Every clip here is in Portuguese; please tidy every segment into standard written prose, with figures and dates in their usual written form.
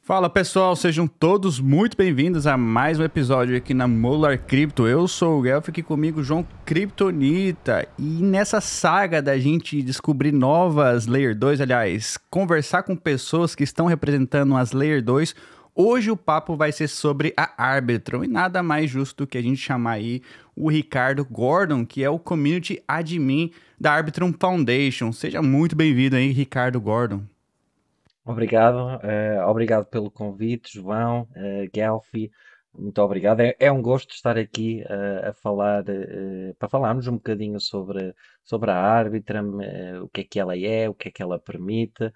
Fala pessoal, sejam todos muito bem-vindos a mais um episódio aqui na Molar Crypto. Eu sou o Guelph, aqui comigo João Kryptonita. E nessa saga da gente descobrir novas Layer 2, aliás, conversar com pessoas que estão representando as Layer 2, hoje o papo vai ser sobre a Arbitrum. E nada mais justo do que a gente chamar aí o Ricardo Gordon, que é o Community Admin da Arbitrum Foundation. Seja muito bem-vindo aí, Ricardo Gordon. Obrigado pelo convite, João, Guelph, muito obrigado. É um gosto estar aqui a falar, para falarmos um bocadinho sobre a Arbitrum, o que ela é, o que é que ela permite,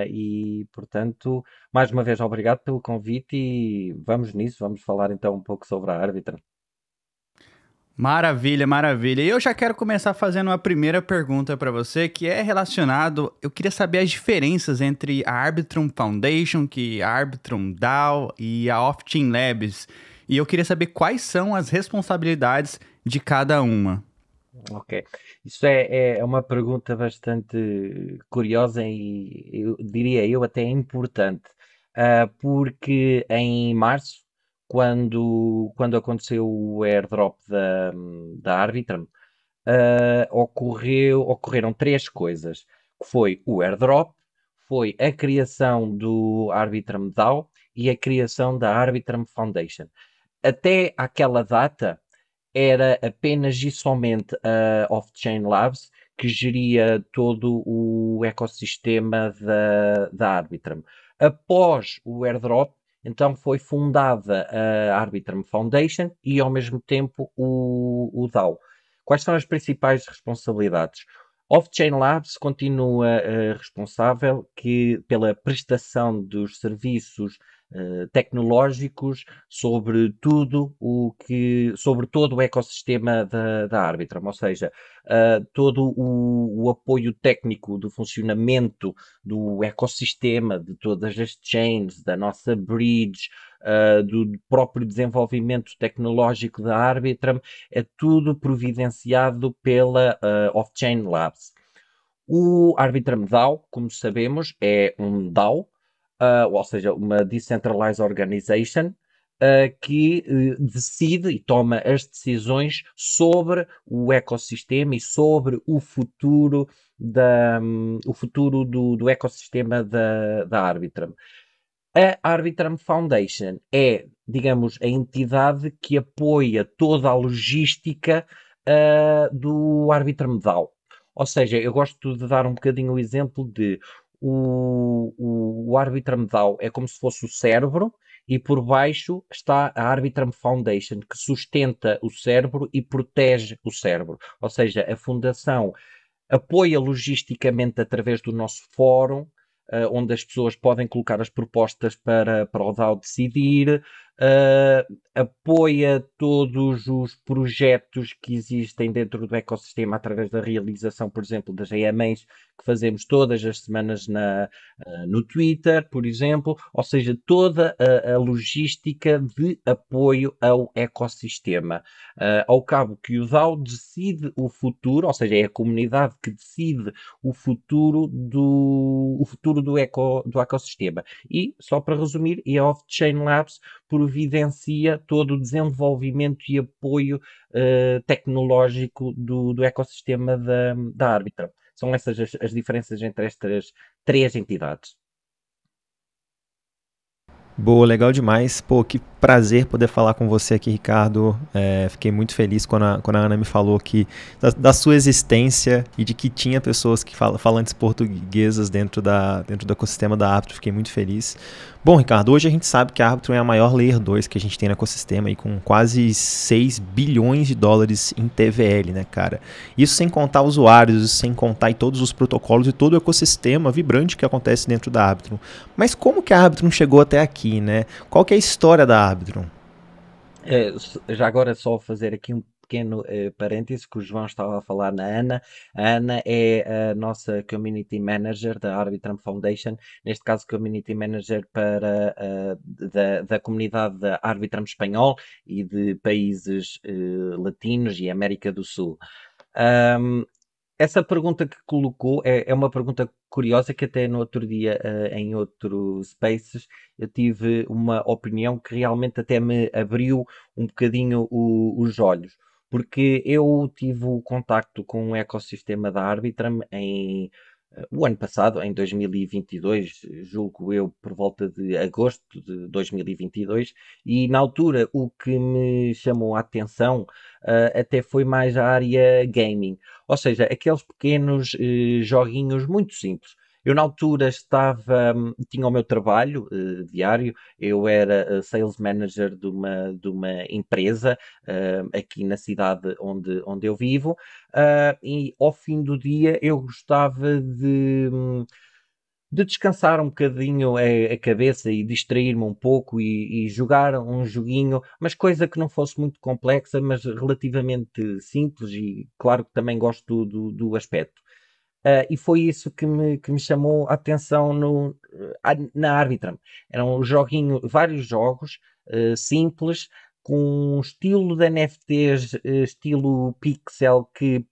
e portanto, mais uma vez obrigado pelo convite e vamos nisso, vamos falar então um pouco sobre a Arbitrum. Maravilha, maravilha. E eu já quero começar fazendo uma primeira pergunta para você, que é relacionado, eu queria saber as diferenças entre a Arbitrum Foundation, que a Arbitrum DAO e a Off-Chain Labs. E eu queria saber quais são as responsabilidades de cada uma. Ok, isso é uma pergunta bastante curiosa e eu diria eu até importante, porque em março, quando aconteceu o airdrop da Arbitrum, ocorreram três coisas, que foi o airdrop, foi a criação do Arbitrum DAO e a criação da Arbitrum Foundation. Até aquela data, era apenas e somente a Off-Chain Labs que geria todo o ecossistema da Arbitrum. Após o airdrop, então foi fundada a Arbitrum Foundation e ao mesmo tempo o DAO. Quais são as principais responsabilidades? Off-Chain Labs continua responsável pela prestação dos serviços tecnológicos sobre sobre todo o ecossistema da Arbitrum, ou seja, todo o apoio técnico do funcionamento do ecossistema, de todas as chains, da nossa bridge, do próprio desenvolvimento tecnológico da Arbitrum, é tudo providenciado pela Off-Chain Labs. O Arbitrum DAO, como sabemos, é um DAO, ou seja, uma Decentralized Organization, que decide e toma as decisões sobre o ecossistema e sobre o futuro do ecossistema da Arbitrum. A Arbitrum Foundation é, digamos, a entidade que apoia toda a logística do Arbitrum DAO. Ou seja, eu gosto de dar um bocadinho o exemplo de o Arbitrum DAO é como se fosse o cérebro e por baixo está a Arbitrum Foundation, que sustenta o cérebro e protege o cérebro. Ou seja, a fundação apoia logisticamente através do nosso fórum, onde as pessoas podem colocar as propostas para o DAO decidir, apoia todos os projetos que existem dentro do ecossistema através da realização, por exemplo, das AMAs que fazemos todas as semanas no Twitter, por exemplo, ou seja, toda a logística de apoio ao ecossistema. Ao cabo que o DAO decide o futuro, ou seja, é a comunidade que decide o futuro do ecossistema. E, só para resumir, a Off-Chain Labs providencia todo o desenvolvimento e apoio tecnológico do ecossistema da Arbitrum. São essas as diferenças entre estas três entidades. Boa, legal demais. Pô, que prazer poder falar com você aqui, Ricardo. Fiquei muito feliz quando a Ana me falou da sua existência e de que tinha pessoas que falantes portuguesas dentro do ecossistema da Arbitrum. Fiquei muito feliz. Bom, Ricardo, hoje a gente sabe que a Arbitrum é a maior Layer 2 que a gente tem no ecossistema e com quase 6 bilhões de dólares em TVL, né, cara? Isso sem contar usuários, sem contar todos os protocolos e todo o ecossistema vibrante que acontece dentro da Arbitrum. Mas como que a Arbitrum chegou até aqui, né? Qual que é a história da Arbitrum? Já agora só fazer aqui um pequeno parêntese que o João estava a falar na Ana. A Ana é a nossa Community Manager da Arbitrum Foundation, neste caso Community Manager para, da comunidade da Arbitrum Espanhol e de países latinos e América do Sul. Essa pergunta que colocou é uma pergunta curiosa que até no outro dia, em outro Spaces, eu tive uma opinião que realmente até me abriu um bocadinho os olhos. Porque eu tive o contacto com o ecossistema da Arbitrum o ano passado, em 2022, julgo eu, por volta de agosto de 2022, e na altura o que me chamou a atenção até foi mais a área gaming, ou seja, aqueles pequenos joguinhos muito simples. Eu na altura tinha o meu trabalho diário, eu era sales manager de uma empresa aqui na cidade onde eu vivo, e ao fim do dia eu gostava de descansar um bocadinho a cabeça e distrair-me um pouco e jogar um joguinho, mas coisa que não fosse muito complexa, mas relativamente simples e claro que também gosto do aspecto. E foi isso que me chamou a atenção na Arbitrum. Eram vários jogos simples, com um estilo de NFTs, estilo pixel, que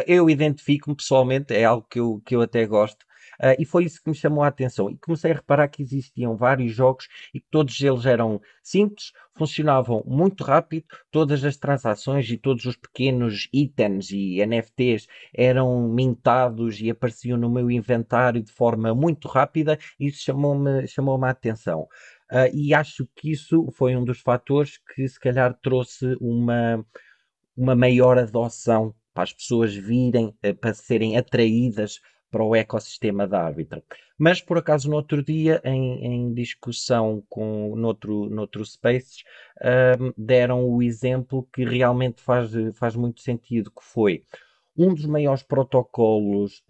eu identifico-me pessoalmente, é algo que eu até gosto. E foi isso que me chamou a atenção. E comecei a reparar que existiam vários jogos e que todos eles eram simples, funcionavam muito rápido, todas as transações e todos os pequenos itens e NFTs eram mintados e apareciam no meu inventário de forma muito rápida. Isso chamou-me a atenção. E acho que isso foi um dos fatores que se calhar trouxe uma maior adoção para as pessoas virem, para serem atraídas para o ecossistema da Arbitrum. Mas, por acaso, no outro dia, em discussão noutro Spaces, deram o exemplo que realmente faz muito sentido, que foi um dos maiores protocolos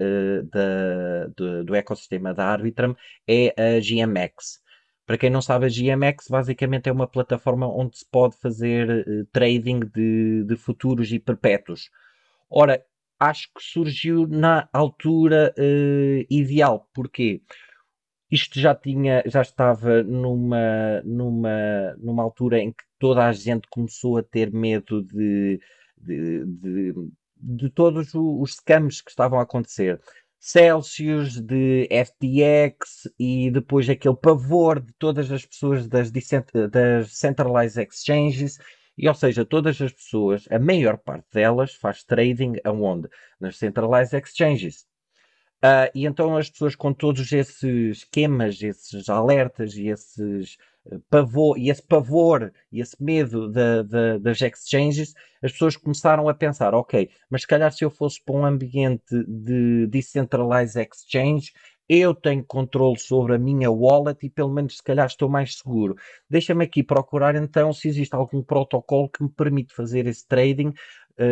do ecossistema da Arbitrum é a GMX. Para quem não sabe, a GMX basicamente é uma plataforma onde se pode fazer trading de futuros e perpétuos. Ora, acho que surgiu na altura ideal. Porquê? Isto já estava numa altura em que toda a gente começou a ter medo de, de, de todos os scams que estavam a acontecer. Celsius, de FTX e depois aquele pavor de todas as pessoas das centralized exchanges. E, ou seja, todas as pessoas, a maior parte delas, faz trading aonde? Nas centralized exchanges. E então as pessoas com todos esses esquemas, esses alertas e esse pavor e esse medo das exchanges, as pessoas começaram a pensar, ok, mas se calhar se eu fosse para um ambiente de decentralized exchange, eu tenho controle sobre a minha wallet e pelo menos se calhar estou mais seguro. Deixa-me aqui procurar então se existe algum protocolo que me permite fazer esse trading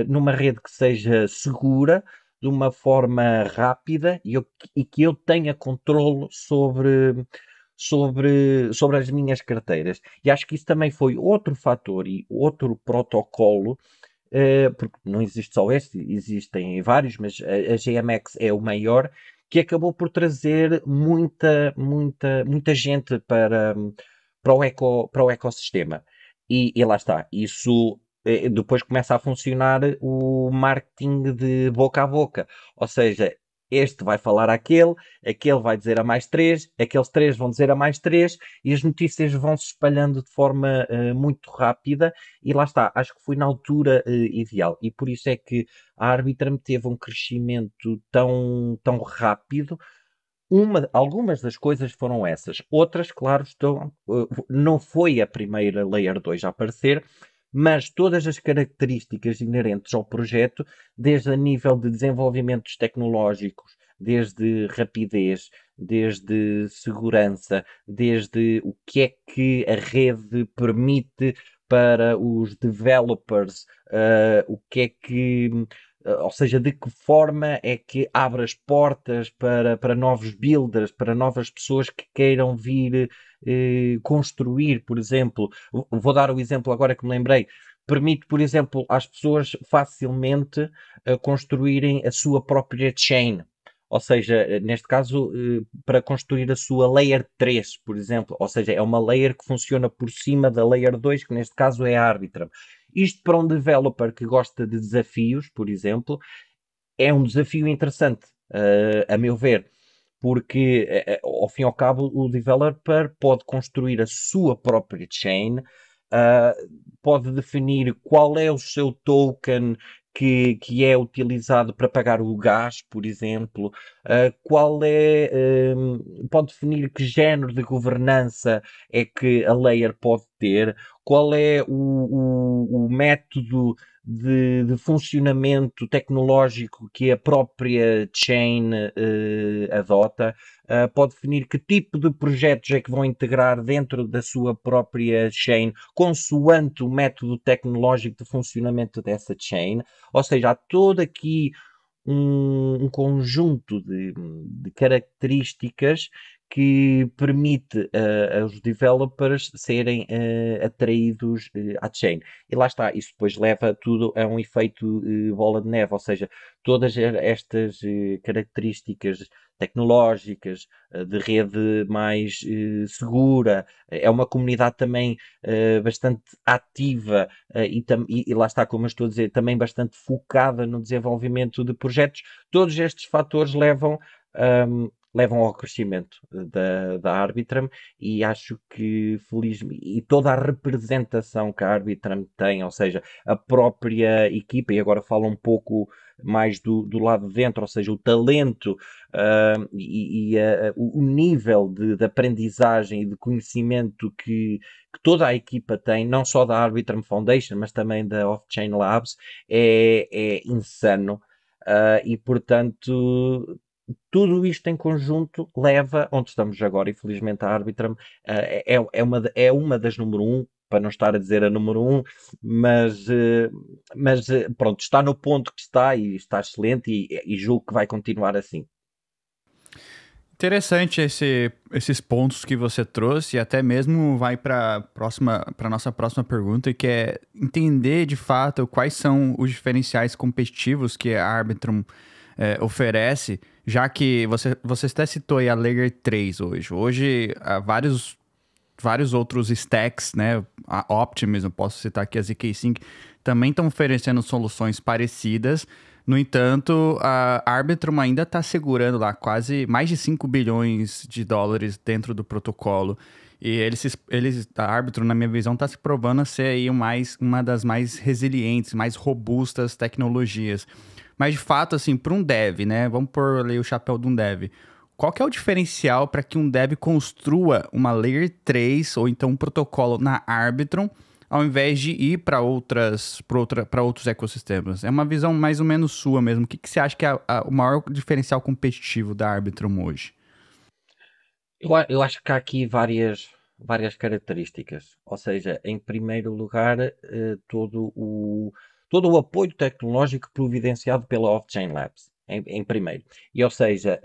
numa rede que seja segura, de uma forma rápida e que eu tenha controle sobre as minhas carteiras. E acho que isso também foi outro fator e outro protocolo, porque não existe só este, existem vários, mas a GMX é o maior, que acabou por trazer muita gente para o ecossistema. E lá está, isso depois começa a funcionar o marketing de boca a boca. Ou seja, este vai falar àquele, aquele vai dizer a mais três, aqueles três vão dizer a mais três, e as notícias vão se espalhando de forma muito rápida. E lá está, acho que foi na altura ideal. E por isso é que a Arbitrum teve um crescimento tão rápido. Algumas das coisas foram essas. Outras, claro, não foi a primeira Layer 2 a aparecer, mas todas as características inerentes ao projeto, desde a nível de desenvolvimentos tecnológicos, desde rapidez, desde segurança, desde o que é que a rede permite para os developers, o que é que ou seja, de que forma é que abre as portas para novos builders, para novas pessoas que queiram vir construir, por exemplo. Vou dar o exemplo agora que me lembrei. permite, por exemplo, às pessoas facilmente construírem a sua própria chain. Ou seja, neste caso, para construir a sua Layer 3, por exemplo. Ou seja, é uma layer que funciona por cima da Layer 2, que neste caso é a Arbitrum. Isto para um developer que gosta de desafios, por exemplo, é um desafio interessante, a meu ver, porque ao fim e ao cabo o developer pode construir a sua própria chain, pode definir qual é o seu token que é utilizado para pagar o gás, por exemplo, qual é, pode definir que género de governança é que a layer pode ter, qual é o método de funcionamento tecnológico que a própria chain adota, pode definir que tipo de projetos é que vão integrar dentro da sua própria chain, consoante o método tecnológico de funcionamento dessa chain. Ou seja, há todo aqui um conjunto de características que permite aos developers serem atraídos à chain. E lá está, isso depois leva tudo a um efeito bola de neve, ou seja, todas estas características tecnológicas, de rede mais segura, é uma comunidade também bastante ativa e lá está, como eu estou a dizer, também bastante focada no desenvolvimento de projetos. Todos estes fatores levam ao crescimento da Arbitrum e acho que felizmente, e toda a representação que a Arbitrum tem, ou seja, a própria equipa, e agora falo um pouco mais do lado de dentro, ou seja, o talento o nível de aprendizagem e de conhecimento que toda a equipa tem, não só da Arbitrum Foundation, mas também da Off-Chain Labs, é insano. E portanto, tudo isto em conjunto leva onde estamos agora, e felizmente a Arbitrum é uma das número um, para não estar a dizer a número um, mas pronto, está no ponto que está e está excelente e julgo que vai continuar assim. Interessante esses pontos que você trouxe e até mesmo vai para a nossa próxima pergunta, que é entender de fato quais são os diferenciais competitivos que a Arbitrum oferece, já que você até citou aí a Layer 3 hoje. Hoje, há vários outros stacks, né? A Optimism, posso citar aqui a ZK-Sync, também estão oferecendo soluções parecidas. No entanto, a Arbitrum ainda está segurando lá quase mais de 5 bilhões de dólares dentro do protocolo. E a Arbitrum, na minha visão, está se provando a ser aí uma das mais resilientes, mais robustas tecnologias. Mas, de fato, assim, para um dev, né? Vamos pôr ali o chapéu de um dev. Qual que é o diferencial para que um dev construa uma Layer 3 ou então um protocolo na Arbitrum, ao invés de ir para outros ecossistemas? É uma visão mais ou menos sua mesmo. O que você acha que é o maior diferencial competitivo da Arbitrum hoje? Eu acho que há aqui várias características. Ou seja, em primeiro lugar, todo o apoio tecnológico providenciado pela Off-Chain Labs, em primeiro. E, ou seja,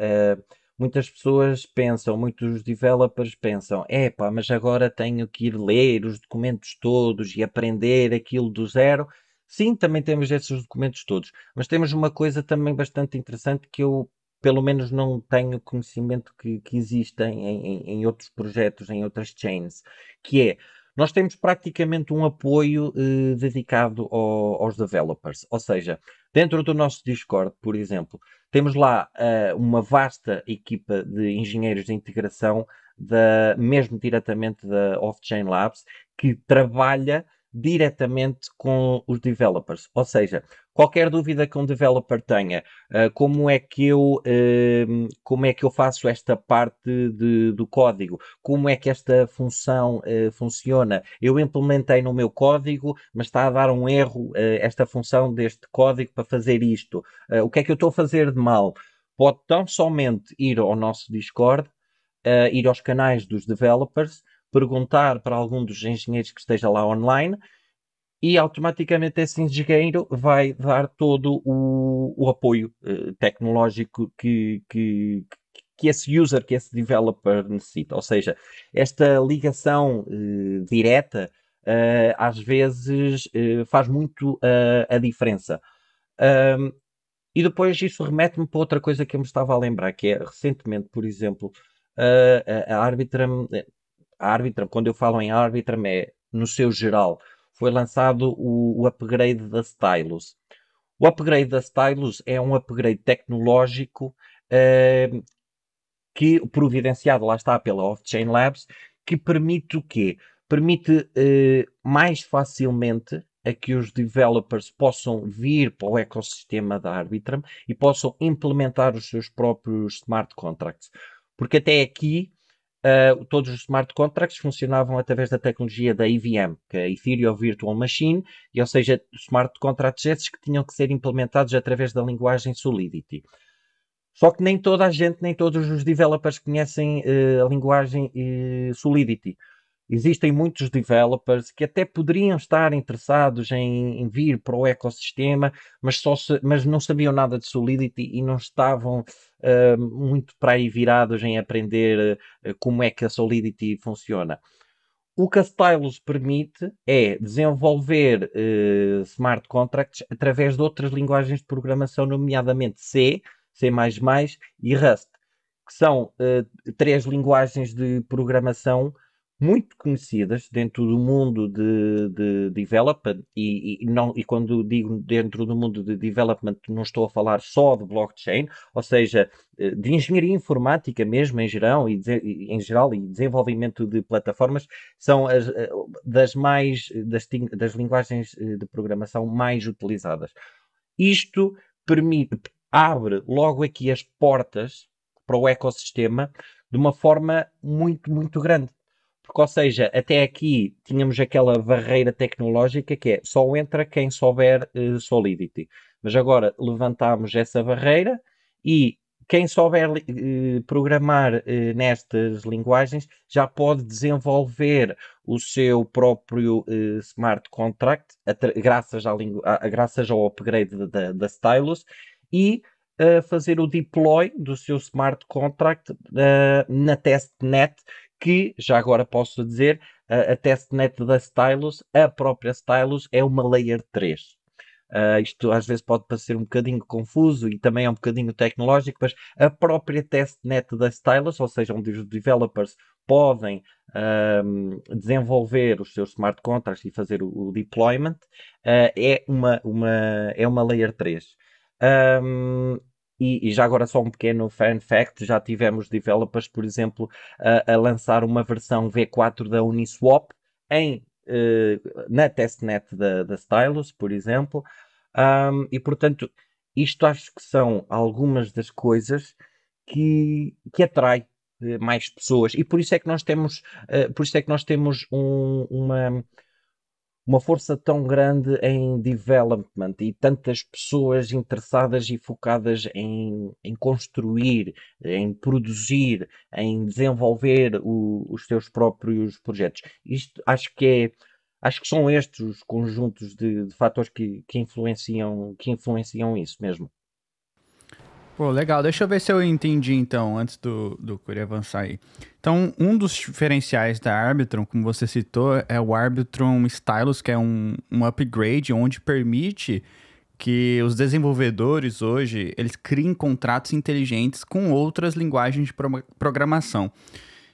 muitas pessoas pensam, muitos developers pensam, epá, mas agora tenho que ir ler os documentos todos e aprender aquilo do zero. Sim, também temos esses documentos todos, mas temos uma coisa também bastante interessante que eu, pelo menos, não tenho conhecimento que existem em outros projetos, em outras chains, que é, nós temos praticamente um apoio dedicado aos developers, ou seja, dentro do nosso Discord, por exemplo, temos lá uma vasta equipa de engenheiros de integração, mesmo diretamente da Off-Chain Labs, que trabalha diretamente com os developers. Ou seja, qualquer dúvida que um developer tenha, como é que eu faço esta parte do código, como é que esta função funciona, eu implementei no meu código, mas está a dar um erro esta função deste código para fazer isto, o que é que eu estou a fazer de mal? Pode tão somente ir ao nosso Discord, ir aos canais dos developers, perguntar para algum dos engenheiros que esteja lá online e automaticamente esse engenheiro vai dar todo o apoio tecnológico que esse user, que esse developer necessita. Ou seja, esta ligação direta às vezes faz muito a diferença. E depois isso remete-me para outra coisa que eu me estava a lembrar, que é recentemente, por exemplo, a Arbitrum, quando eu falo em Arbitrum, é no seu geral, foi lançado o upgrade da Stylus. O upgrade da Stylus é um upgrade tecnológico que providenciado, lá está, pela Off-Chain Labs, que permite o quê? Permite mais facilmente a que os developers possam vir para o ecossistema da Arbitrum e possam implementar os seus próprios smart contracts. Porque até aqui, todos os smart contracts funcionavam através da tecnologia da EVM, que é a Ethereum Virtual Machine, e, ou seja, smart contracts esses que tinham que ser implementados através da linguagem Solidity. Só que nem toda a gente, nem todos os developers conhecem a linguagem Solidity. Existem muitos developers que até poderiam estar interessados em vir para o ecossistema, mas não sabiam nada de Solidity e não estavam muito para aí virados em aprender como é que a Solidity funciona. O que a Stylus permite é desenvolver smart contracts através de outras linguagens de programação, nomeadamente C, C++ e Rust, que são três linguagens de programação muito conhecidas dentro do mundo de development e quando digo dentro do mundo de development não estou a falar só de blockchain, ou seja, de engenharia informática mesmo em geral e desenvolvimento de plataformas, são das linguagens de programação mais utilizadas. Isto abre logo aqui as portas para o ecossistema de uma forma muito, muito grande. Porque, ou seja, até aqui tínhamos aquela barreira tecnológica que é só entra quem souber Solidity. Mas agora levantamos essa barreira e quem souber programar nestas linguagens já pode desenvolver o seu próprio smart contract graças ao upgrade da Stylus e fazer o deploy do seu smart contract na testnet, que, já agora posso dizer, a testnet da Stylus, a própria Stylus, é uma Layer 3. Isto às vezes pode parecer um bocadinho confuso e também é um bocadinho tecnológico, mas a própria testnet da Stylus, ou seja, onde os developers podem desenvolver os seus smart contracts e fazer o deployment, é uma Layer 3. E já agora só um pequeno fun fact, já tivemos developers, por exemplo, a lançar uma versão V4 da Uniswap na testnet da Stylus, por exemplo. E portanto, isto acho que são algumas das coisas que atrai mais pessoas. E por isso é que nós temos, uma força tão grande em development e tantas pessoas interessadas e focadas em construir, em produzir, em desenvolver os seus próprios projetos. Isto acho que são estes os conjuntos de fatores que influenciam isso mesmo. Pô, legal. Deixa eu ver se eu entendi, então, antes do Curi avançar aí. Então, um dos diferenciais da Arbitrum, como você citou, é o Arbitrum Stylus, que é um upgrade onde permite que os desenvolvedores hoje, eles criem contratos inteligentes com outras linguagens de programação.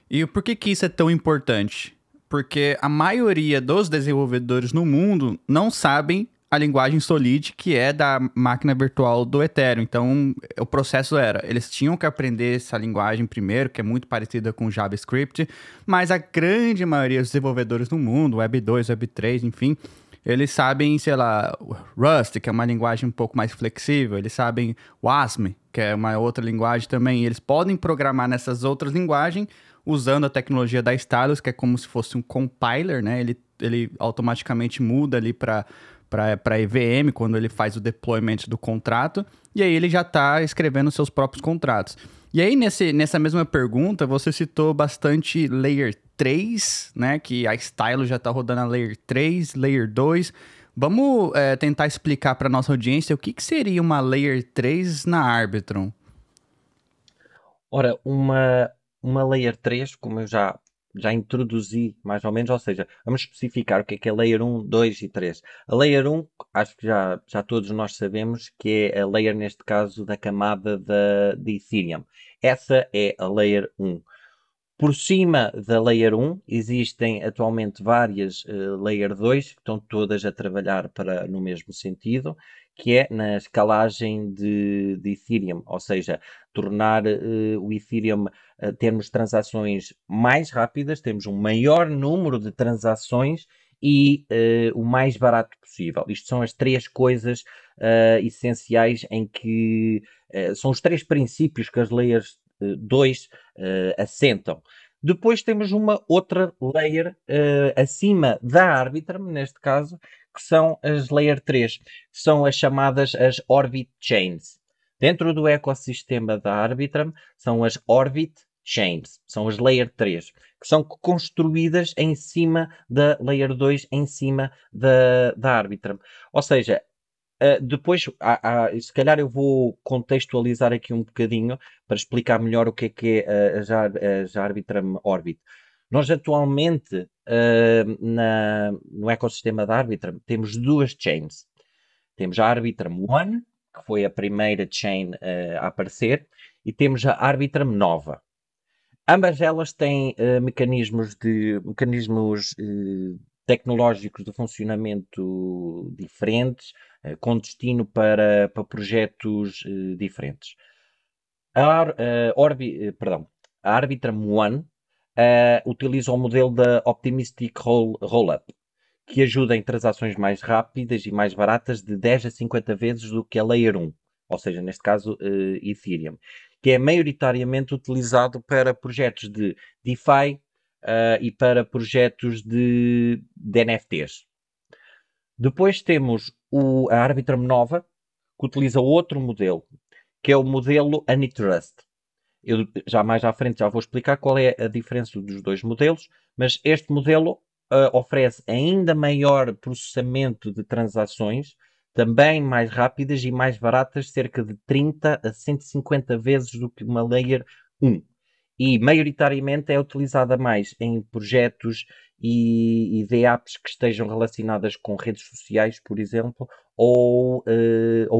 E por que isso é tão importante? Porque a maioria dos desenvolvedores no mundo não sabem a linguagem Solid, que é da máquina virtual do Ethereum. Então, o processo eles tinham que aprender essa linguagem primeiro, que é muito parecida com JavaScript, mas a grande maioria dos desenvolvedores no mundo, Web 2, Web 3, enfim, eles sabem, sei lá, Rust, que é uma linguagem um pouco mais flexível, eles sabem WASM, que é uma outra linguagem também, e eles podem programar nessas outras linguagens usando a tecnologia da Stylus, que é como se fosse um compiler, né? Ele automaticamente muda ali para EVM, quando ele faz o deployment do contrato, e aí ele já está escrevendo seus próprios contratos. E aí, nessa mesma pergunta, você citou bastante Layer 3, né? Que a Stylus já está rodando a Layer 3, Layer 2. Vamos tentar explicar para nossa audiência o que seria uma Layer 3 na Arbitrum? Ora, uma Layer 3, como eu já já introduzi mais ou menos, ou seja, vamos especificar o que é Layer 1, 2 e 3. A Layer 1, acho que já todos nós sabemos que é a Layer, neste caso, da camada de Ethereum. Essa é a Layer 1. Por cima da Layer 1 existem atualmente várias Layer 2 que estão todas a trabalhar no mesmo sentido, que é na escalagem de Ethereum, ou seja, tornar o Ethereum, termos transações mais rápidas, temos um maior número de transações e o mais barato possível. Isto são as três coisas essenciais em que são os três princípios que as Layers 2 assentam. Depois temos uma outra layer acima da Arbitrum, neste caso, que são as Layer 3, que são as chamadas as Orbit Chains. Dentro do ecossistema da Arbitrum são as Orbit Chains, são as Layer 3, que são construídas em cima da Layer 2, em cima da Arbitrum. Ou seja, depois, se calhar eu vou contextualizar aqui um bocadinho para explicar melhor o que é a Arbitrum Orbit. Nós atualmente, no ecossistema da Arbitrum, temos duas chains. Temos a Arbitrum One, que foi a primeira chain a aparecer, e temos a Arbitrum Nova. Ambas elas têm mecanismos tecnológicos de funcionamento diferentes, com destino para projetos diferentes. A Arbitrum One utiliza o modelo da Optimistic Rollup, que ajuda em transações mais rápidas e mais baratas de 10 a 50 vezes do que a Layer 1, ou seja, neste caso, Ethereum, que é maioritariamente utilizado para projetos de DeFi e para projetos de NFTs. Depois temos a Arbitrum Nova, que utiliza outro modelo, que é o modelo Anitrust. Eu já mais à frente já vou explicar qual é a diferença dos dois modelos, mas este modelo oferece ainda maior processamento de transações, também mais rápidas e mais baratas, cerca de 30 a 150 vezes do que uma Layer 1. E maioritariamente é utilizada mais em projetos e de apps que estejam relacionadas com redes sociais, por exemplo, ou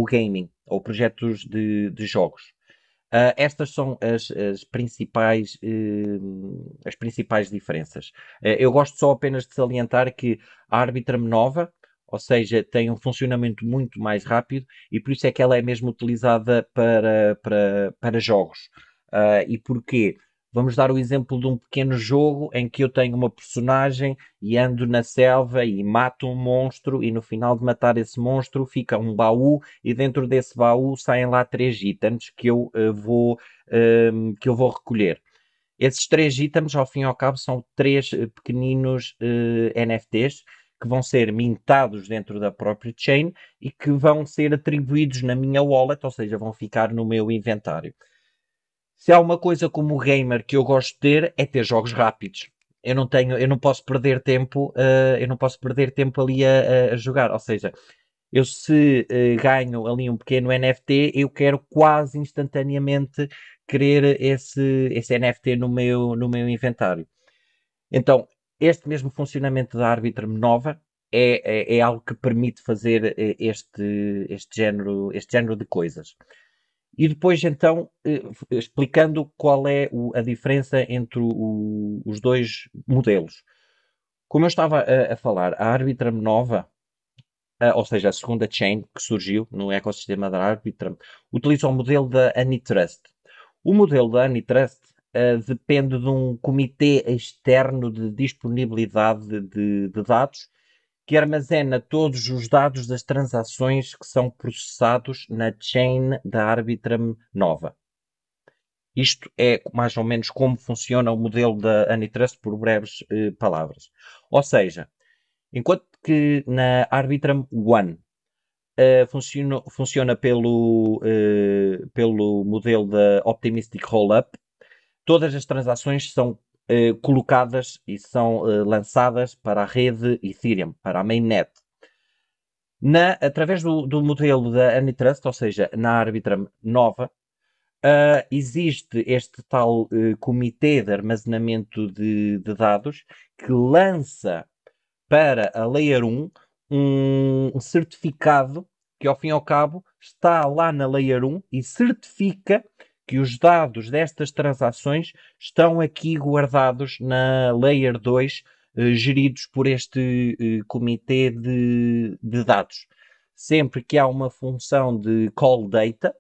gaming, ou projetos de jogos. Estas são as principais diferenças. Eu gosto só apenas de salientar que a Arbitrum Nova, ou seja, tem um funcionamento muito mais rápido e por isso é que ela é mesmo utilizada para jogos. E porquê? Vamos dar o exemplo de um pequeno jogo em que eu tenho uma personagem e ando na selva e mato um monstro e no final de matar esse monstro fica um baú e dentro desse baú saem lá 3 itens que eu vou recolher. Esses 3 itens, ao fim e ao cabo, são 3 pequeninos NFTs que vão ser mintados dentro da própria chain e que vão ser atribuídos na minha wallet, ou seja, vão ficar no meu inventário. Se há uma coisa como gamer que eu gosto de ter, é ter jogos rápidos. Eu não posso perder tempo, ali a jogar. Ou seja, eu se ganho ali um pequeno NFT, eu quero quase instantaneamente querer esse NFT no meu inventário. Então, este mesmo funcionamento da Arbitrum Nova é algo que permite fazer este género de coisas. E depois, então, explicando qual é a diferença entre os dois modelos. Como eu estava a falar, a Arbitrum Nova, ou seja, a segunda chain que surgiu no ecossistema da Arbitrum, utiliza o modelo da Anitrust. O modelo da Anitrust depende de um comitê externo de disponibilidade de dados que armazena todos os dados das transações que são processados na chain da Arbitrum Nova. Isto é mais ou menos como funciona o modelo da Anitrust por breves palavras. Ou seja, enquanto que na Arbitrum One funciona pelo modelo da Optimistic Rollup, todas as transações são colocadas e são lançadas para a rede Ethereum, para a mainnet. Através do modelo da Anitrust, ou seja, na Arbitrum Nova, existe este tal comitê de armazenamento de dados que lança para a Layer 1 um certificado que, ao fim e ao cabo, está lá na Layer 1 e certifica que os dados destas transações estão aqui guardados na Layer 2, geridos por este comitê de dados. Sempre que há uma função de call data,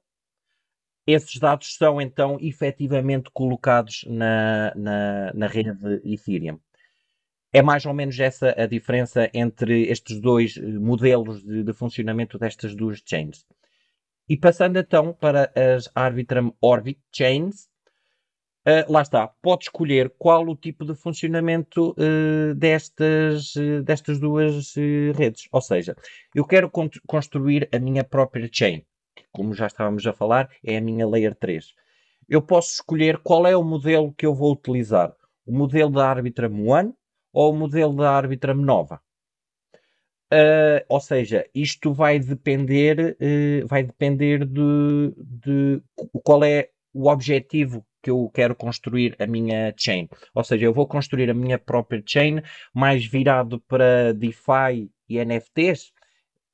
esses dados são então efetivamente colocados na rede Ethereum. É mais ou menos essa a diferença entre estes dois modelos de funcionamento destas duas chains. E passando então para as Arbitrum Orbit Chains, lá está, pode escolher qual o tipo de funcionamento destas duas redes. Ou seja, eu quero construir a minha própria chain, que, como já estávamos a falar, é a minha Layer 3. Eu posso escolher qual é o modelo que eu vou utilizar. O modelo da Arbitrum One ou o modelo da Arbitrum Nova. Ou seja, isto vai depender de qual é o objetivo que eu quero construir a minha chain. Ou seja, eu vou construir a minha própria chain mais virado para DeFi e NFTs,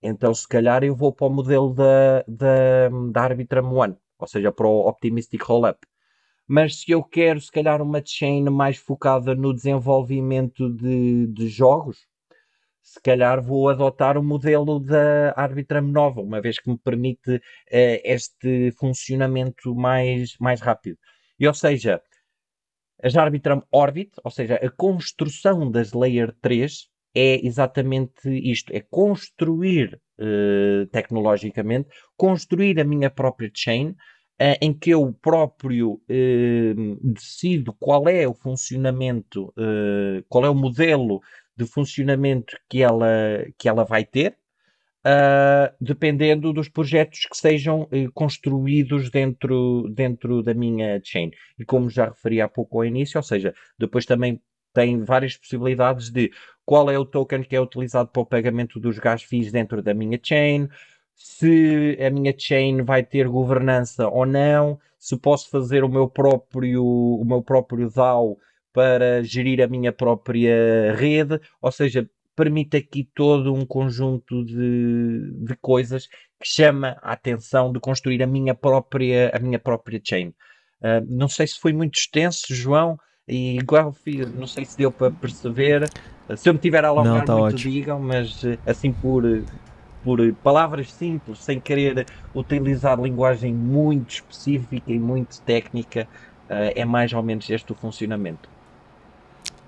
então se calhar eu vou para o modelo da Arbitrum One, ou seja, para o Optimistic Rollup. Mas se eu quero, se calhar, uma chain mais focada no desenvolvimento de jogos, se calhar vou adotar o modelo da Arbitrum Nova, uma vez que me permite este funcionamento mais rápido. E, ou seja, as Arbitrum Orbit, ou seja, a construção das Layer 3 é exatamente isto, é construir tecnologicamente, construir a minha própria chain, em que eu próprio decido qual é o funcionamento, qual é o modelo de funcionamento que ela vai ter, dependendo dos projetos que sejam construídos dentro da minha chain. E como já referi há pouco ao início, ou seja, depois também tem várias possibilidades de qual é o token que é utilizado para o pagamento dos gas fees dentro da minha chain, se a minha chain vai ter governança ou não, se posso fazer o meu próprio DAO para gerir a minha própria rede, ou seja, permite aqui todo um conjunto de coisas que chama a atenção de construir a minha própria chain. Não sei se foi muito extenso, João, e igual, não sei se deu para perceber. Se eu me tiver a alongar Não, tá muito, ótimo. digam, mas assim por palavras simples, sem querer utilizar linguagem muito específica e muito técnica, é mais ou menos este o funcionamento.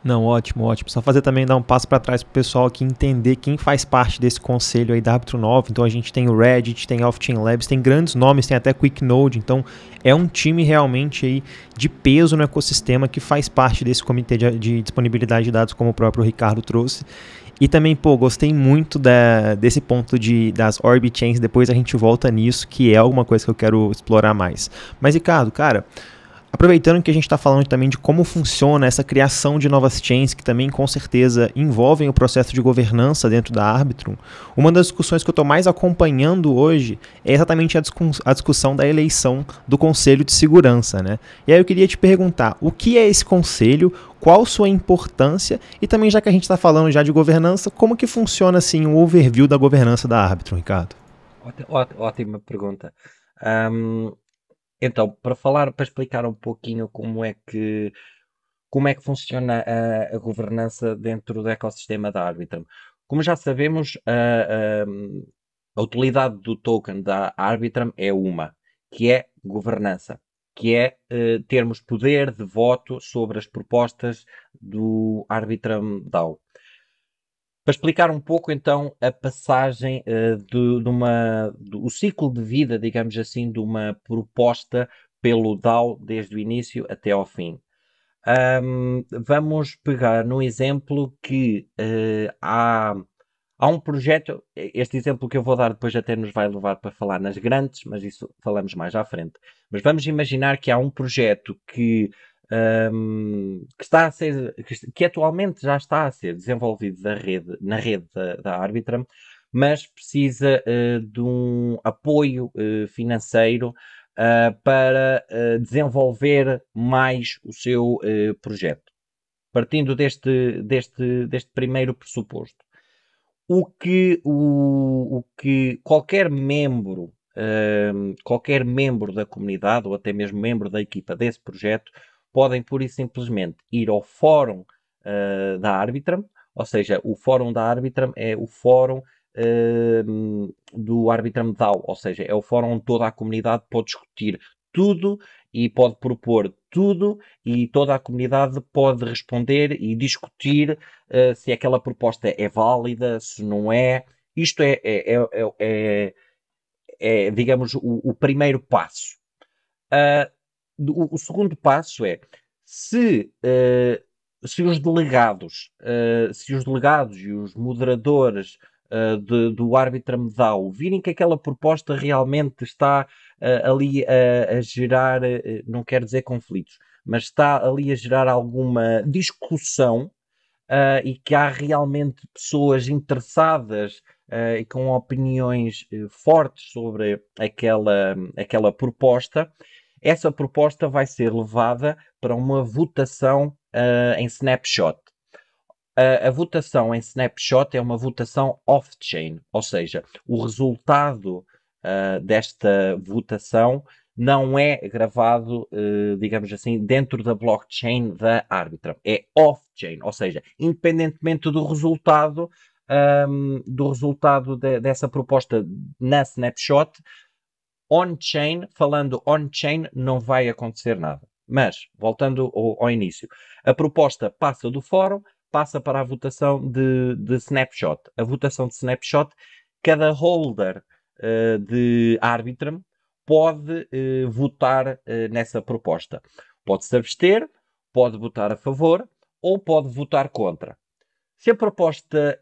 Não, ótimo, ótimo. Só fazer também, dar um passo para trás para o pessoal aqui entender quem faz parte desse conselho aí da Arbitrum Nova. Então a gente tem o Reddit, tem a Off-Chain Labs, tem grandes nomes, tem até QuickNode. Então é um time realmente aí de peso no ecossistema que faz parte desse comitê de disponibilidade de dados, como o próprio Ricardo trouxe. E também, gostei muito desse ponto das Orbit Chains. Depois a gente volta nisso, que é alguma coisa que eu quero explorar mais. Mas, Ricardo, cara, aproveitando que a gente está falando também de como funciona essa criação de novas chains, que também com certeza envolvem o processo de governança dentro da Arbitrum, uma das discussões que eu estou mais acompanhando hoje é exatamente a discussão da eleição do Conselho de Segurança, né? E aí eu queria te perguntar, o que é esse conselho, qual sua importância e também, já que a gente está falando já de governança, como que funciona assim o overview da governança da Arbitrum, Ricardo? Ótima pergunta. Então, para explicar um pouquinho como é que funciona a governança dentro do ecossistema da Arbitrum. Como já sabemos, a utilidade do token da Arbitrum é uma, que é governança, que é termos poder de voto sobre as propostas do Arbitrum DAO. Para explicar um pouco, então, a passagem o ciclo de vida, digamos assim, de uma proposta pelo DAO desde o início até ao fim. Vamos pegar num exemplo que há um projeto, este exemplo que eu vou dar depois até nos vai levar para falar nas grandes, mas isso falamos mais à frente. Mas vamos imaginar que há um projeto que está a ser, que atualmente já está a ser desenvolvido na rede da Arbitrum, mas precisa de um apoio financeiro para desenvolver mais o seu projeto. Partindo deste primeiro pressuposto. O que qualquer membro da comunidade, ou até mesmo membro da equipa desse projeto, podem pura e simplesmente ir ao fórum da Arbitrum, ou seja, o fórum da Arbitrum é o fórum do Arbitrum DAO, ou seja, é o fórum onde toda a comunidade pode discutir tudo e pode propor tudo e toda a comunidade pode responder e discutir se aquela proposta é válida, se não é. Isto é digamos, o primeiro passo. O segundo passo é se os delegados e os moderadores do Arbitrum DAO virem que aquela proposta realmente está ali a gerar, não quero dizer conflitos, mas está ali a gerar alguma discussão e que há realmente pessoas interessadas e com opiniões fortes sobre aquela proposta, essa proposta vai ser levada para uma votação em snapshot. A votação em snapshot é uma votação off-chain, ou seja, o resultado desta votação não é gravado, digamos assim, dentro da blockchain da Arbitrum. É off-chain, ou seja, independentemente do resultado dessa proposta na snapshot, on-chain, falando on-chain, não vai acontecer nada. Mas, voltando ao início, a proposta passa do fórum, passa para a votação de snapshot. A votação de snapshot, cada holder de Arbitrum pode votar nessa proposta. Pode-se abster, pode votar a favor ou pode votar contra. Se a proposta,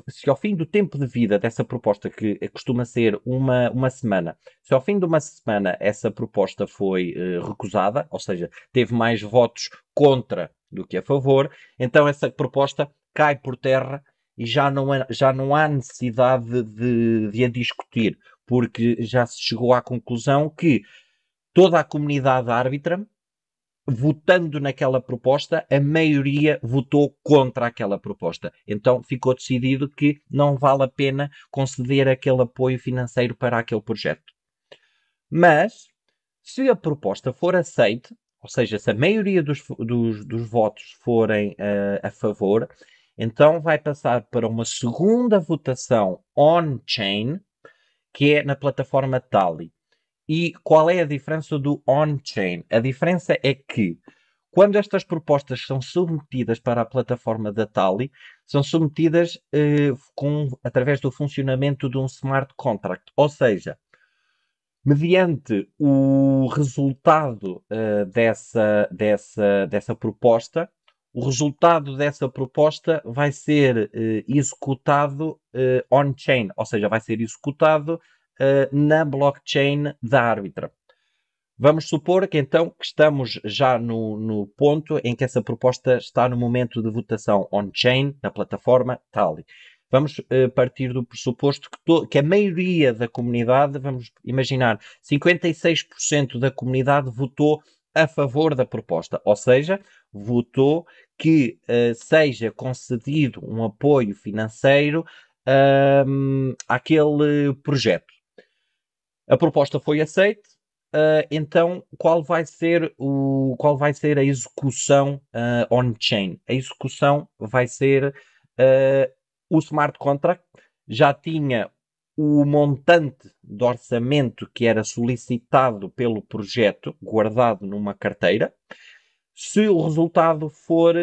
se ao fim do tempo de vida dessa proposta, que costuma ser uma semana, se ao fim de uma semana essa proposta foi recusada, ou seja, teve mais votos contra do que a favor, então essa proposta cai por terra e já não há necessidade de a discutir, porque já se chegou à conclusão que toda a comunidade árbitra, votando naquela proposta, a maioria votou contra aquela proposta. Então ficou decidido que não vale a pena conceder aquele apoio financeiro para aquele projeto. Mas, se a proposta for aceite, ou seja, se a maioria dos votos forem a favor, então vai passar para uma segunda votação on-chain, que é na plataforma Tally. E qual é a diferença do on-chain? A diferença é que, quando estas propostas são submetidas para a plataforma da Tally, são submetidas através do funcionamento de um smart contract. Ou seja, mediante o resultado dessa proposta, o resultado dessa proposta vai ser executado on-chain, ou seja, vai ser executado na blockchain da Arbitrum. Vamos supor que então que estamos já no ponto em que essa proposta está no momento de votação on-chain na plataforma Tally. Vamos partir do pressuposto que a maioria da comunidade, vamos imaginar, 56% da comunidade votou a favor da proposta, ou seja, votou que seja concedido um apoio financeiro àquele projeto. A proposta foi aceita, então qual vai ser a execução on-chain? A execução vai ser o smart contract já tinha o montante de orçamento que era solicitado pelo projeto guardado numa carteira. Se o resultado for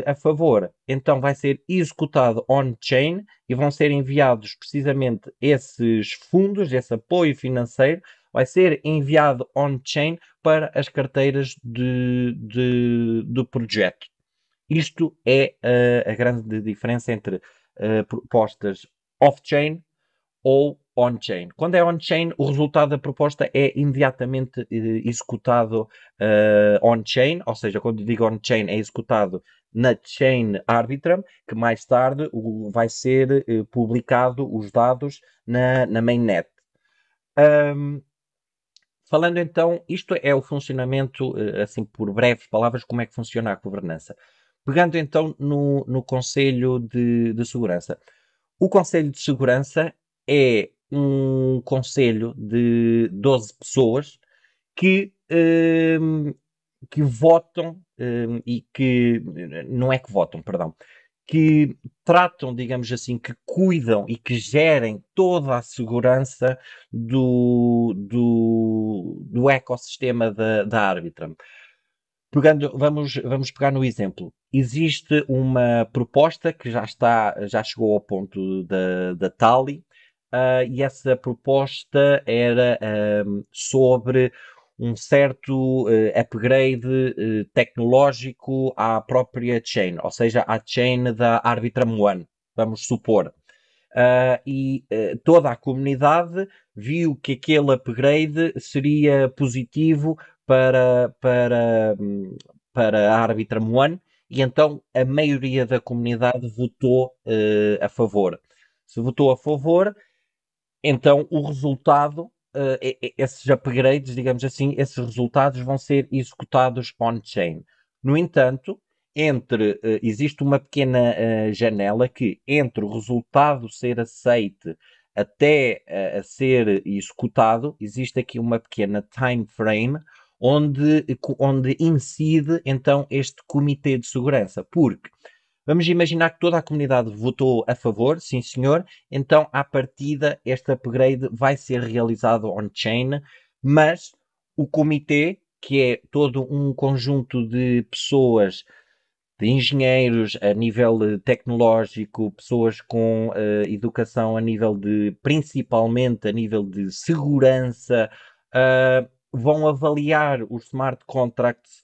a favor, então vai ser executado on-chain e vão ser enviados precisamente esses fundos, esse apoio financeiro, vai ser enviado on-chain para as carteiras do projeto. Isto é a grande diferença entre propostas off-chain ou on-chain. Quando é on-chain, o resultado da proposta é imediatamente executado on-chain, ou seja, quando digo on-chain, é executado na chain Arbitrum, que mais tarde vai ser publicado os dados na mainnet. falando então, isto é o funcionamento, assim por breves palavras, como é que funciona a governança. Pegando então no Conselho de Segurança. O Conselho de Segurança é um conselho de 12 pessoas que, que votam e que não é que votam, perdão, que tratam, digamos assim, que cuidam e que gerem toda a segurança do ecossistema da Arbitrum. Vamos pegar no exemplo. Existe uma proposta que já chegou ao ponto da Tali, e essa proposta era sobre um certo upgrade tecnológico à própria chain, ou seja, à chain da Arbitrum One, vamos supor. Toda a comunidade viu que aquele upgrade seria positivo para a Arbitrum One, e então a maioria da comunidade votou a favor. Se votou a favor, então o resultado, esses upgrades, digamos assim, esses resultados vão ser executados on-chain. No entanto, existe uma pequena janela que entre o resultado ser aceite até a ser executado, existe aqui uma pequena time frame onde incide então este comitê de segurança, porque vamos imaginar que toda a comunidade votou a favor, sim senhor, então à partida este upgrade vai ser realizado on-chain, mas o comitê, que é todo um conjunto de pessoas, de engenheiros a nível tecnológico, pessoas com educação a nível principalmente a nível de segurança, vão avaliar os smart contracts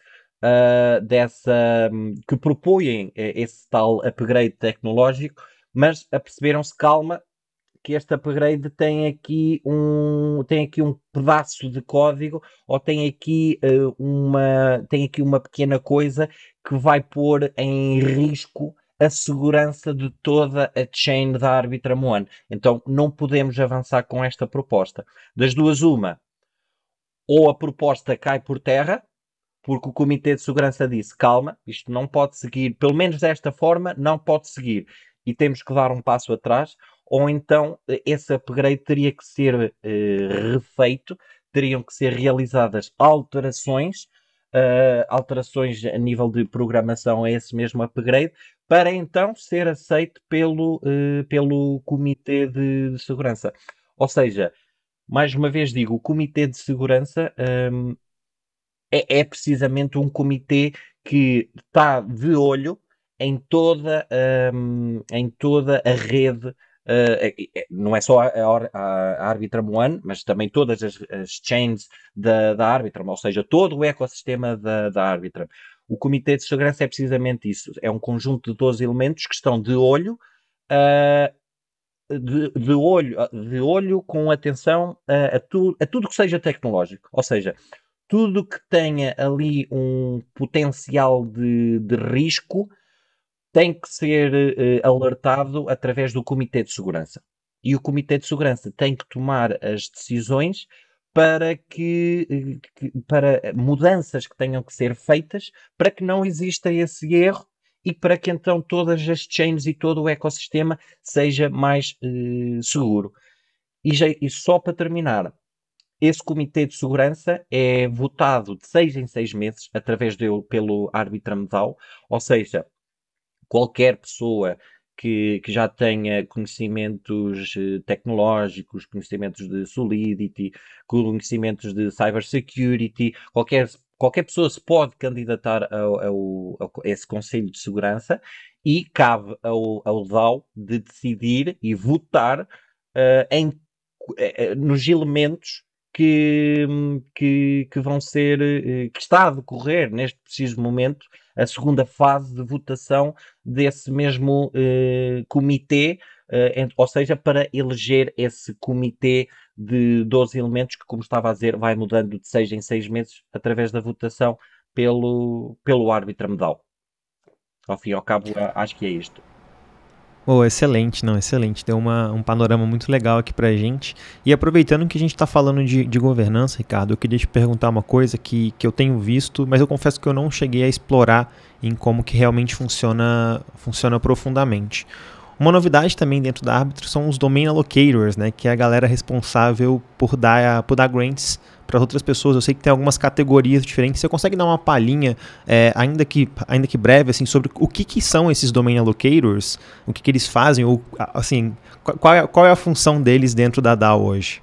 que propõem esse tal upgrade tecnológico, mas aperceberam-se, calma, que este upgrade tem aqui um pedaço de código, ou tem aqui uma pequena coisa que vai pôr em risco a segurança de toda a chain da Arbitrum One. Então não podemos avançar com esta proposta. Das duas, uma, ou a proposta cai por terra, porque o Comitê de Segurança disse, calma, isto não pode seguir, pelo menos desta forma, não pode seguir, e temos que dar um passo atrás, ou então esse upgrade teria que ser refeito, teriam que ser realizadas alterações a nível de programação a esse mesmo upgrade, para então ser aceito pelo Comitê de Segurança. Ou seja, mais uma vez digo, o Comitê de Segurança é precisamente um comitê que está de olho em toda a rede, não é só a Arbitrum One, mas também todas as chains da Arbitrum, ou seja, todo o ecossistema da Arbitrum. O Comitê de Segurança é precisamente isso, é um conjunto de 12 elementos que estão de olho, de olho com atenção a tudo que seja tecnológico, ou seja, tudo que tenha ali um potencial de risco tem que ser alertado através do Comitê de Segurança. E o Comitê de Segurança tem que tomar as decisões para mudanças que tenham que ser feitas para que não exista esse erro e para que então todas as chains e todo o ecossistema seja mais seguro. E só para terminar, esse Comitê de Segurança é votado de 6 em 6 meses pelo Arbitrum DAO, ou seja, qualquer pessoa que já tenha conhecimentos tecnológicos, conhecimentos de Solidity, conhecimentos de Cybersecurity, qualquer pessoa se pode candidatar a esse Conselho de Segurança, e cabe ao DAO de decidir e votar nos elementos que vão ser, que está a decorrer neste preciso momento, a segunda fase de votação desse mesmo comitê, ou seja, para eleger esse comitê de 12 elementos que, como estava a dizer, vai mudando de 6 em 6 meses através da votação pelo árbitro medal. Ao fim e ao cabo, acho que é isto. Oh, excelente, não, excelente. Deu um panorama muito legal aqui pra gente. E aproveitando que a gente está falando de governança, Ricardo, eu queria te perguntar uma coisa que eu tenho visto, mas eu confesso que eu não cheguei a explorar em como que realmente funciona profundamente. Uma novidade também dentro da Arbitrum são os Domain Allocators, né, que é a galera responsável por dar grants para outras pessoas. Eu sei que tem algumas categorias diferentes. Você consegue dar uma palhinha, ainda que breve, assim, sobre o que são esses Domain Allocators, o que eles fazem, ou assim, qual é a função deles dentro da DAO hoje?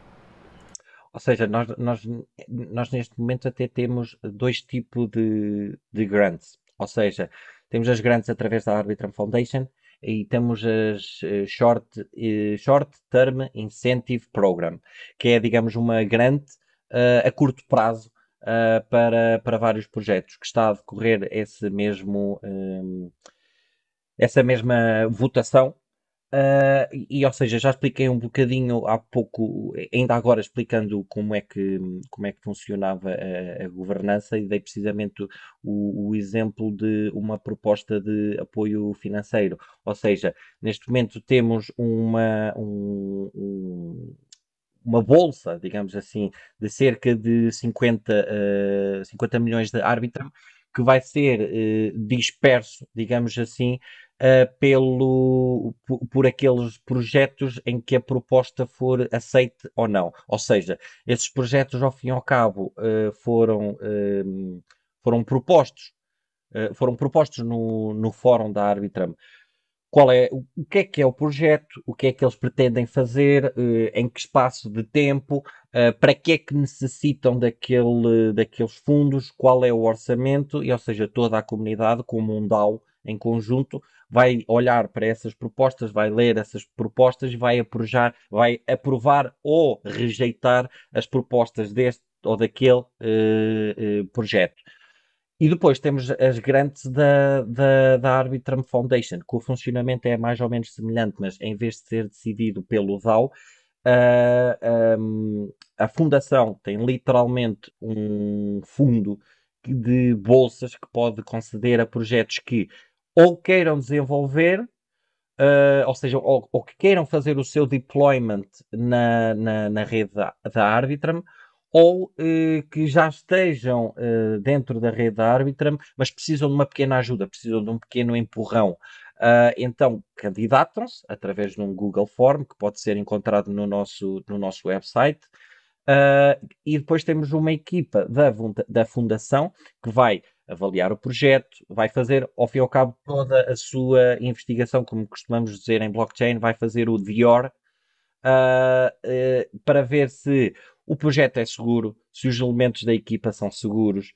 Ou seja, nós neste momento até temos dois tipos de grants. Ou seja, temos as grants através da Arbitrum Foundation e temos as Short Term Incentive Program, que é, digamos, uma grant a curto prazo para vários projetos, que está a decorrer essa mesma votação. Ou seja, já expliquei um bocadinho há pouco, ainda agora explicando como é que funcionava a governança, e dei precisamente o exemplo de uma proposta de apoio financeiro. Ou seja, neste momento temos uma bolsa, digamos assim, de cerca de 50 milhões de Arbitrum, que vai ser disperso, digamos assim, por aqueles projetos em que a proposta for aceite ou não. Ou seja, esses projetos, ao fim e ao cabo, foram propostos no fórum da Arbitrum. O que é o projeto, o que é que eles pretendem fazer, em que espaço de tempo, para que é que necessitam daqueles fundos, qual é o orçamento, e, ou seja, toda a comunidade, como um DAO em conjunto, vai olhar para essas propostas, vai ler essas propostas e vai aprovar ou rejeitar as propostas deste ou daquele projeto. E depois temos as grants da Arbitrum Foundation, que o funcionamento é mais ou menos semelhante, mas em vez de ser decidido pelo DAO, a fundação tem literalmente um fundo de bolsas que pode conceder a projetos que ou queiram desenvolver, ou seja, ou que queiram fazer o seu deployment na rede da Arbitrum, ou que já estejam dentro da rede da Arbitrum, mas precisam de uma pequena ajuda, precisam de um pequeno empurrão. Então, candidatam-se através de um Google Form, que pode ser encontrado no nosso website. E depois temos uma equipa da fundação que vai avaliar o projeto, vai fazer, ao fim e ao cabo, toda a sua investigação, como costumamos dizer em blockchain, vai fazer o DIOR, para ver se o projeto é seguro, se os elementos da equipa são seguros,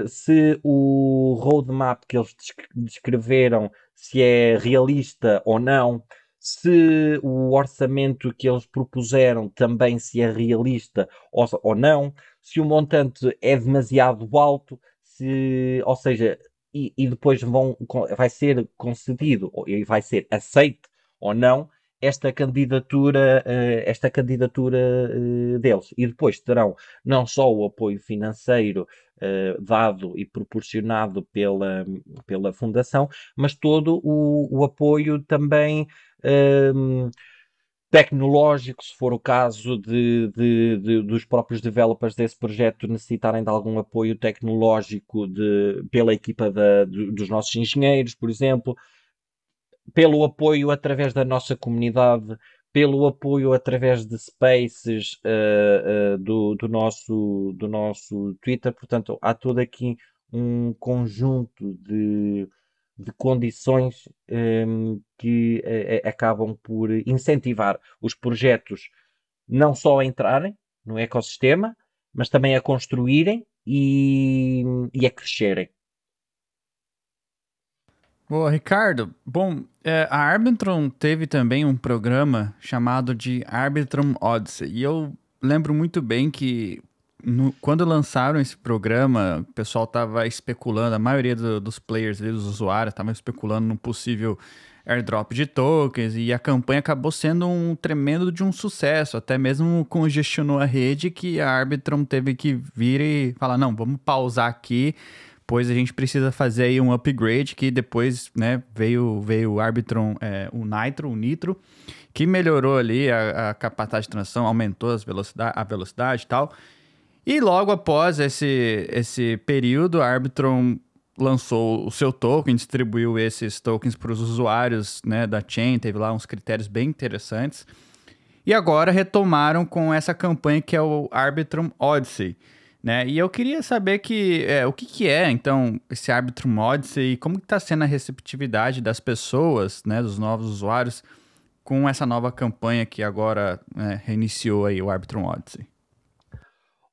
se o roadmap que eles descreveram, se é realista ou não, se o orçamento que eles propuseram também se é realista ou não, se o montante é demasiado alto, ou seja, e depois vai ser concedido e vai ser aceite ou não esta candidatura deles. E depois terão não só o apoio financeiro dado e proporcionado pela Fundação, mas todo o apoio também tecnológico, se for o caso dos próprios developers desse projeto necessitarem de algum apoio tecnológico pela equipa dos nossos engenheiros, por exemplo, pelo apoio através da nossa comunidade, pelo apoio através de spaces do nosso Twitter. Portanto, há todo aqui um conjunto de condições que acabam por incentivar os projetos não só a entrarem no ecossistema, mas também a construírem e a crescerem. Boa, Ricardo. Bom, a Arbitrum teve também um programa chamado de Arbitrum Odyssey. E eu lembro muito bem que quando lançaram esse programa, o pessoal estava especulando, a maioria dos players, dos usuários, estavam especulando num possível airdrop de tokens, e a campanha acabou sendo um tremendo de um sucesso, até mesmo congestionou a rede, que a Arbitrum teve que vir e falar, não, vamos pausar aqui, depois a gente precisa fazer aí um upgrade, que depois, né, veio o Arbitrum, o Nitro, que melhorou ali a capacidade de transição, aumentou a velocidade e tal. E logo após esse período, a Arbitrum lançou o seu token, distribuiu esses tokens para os usuários, né, da chain, teve lá uns critérios bem interessantes. E agora retomaram com essa campanha que é o Arbitrum Odyssey, né? E eu queria saber o que é, então, esse Arbitrum Odyssey e como está sendo a receptividade das pessoas, né, dos novos usuários, com essa nova campanha que agora, né, reiniciou aí o Arbitrum Odyssey.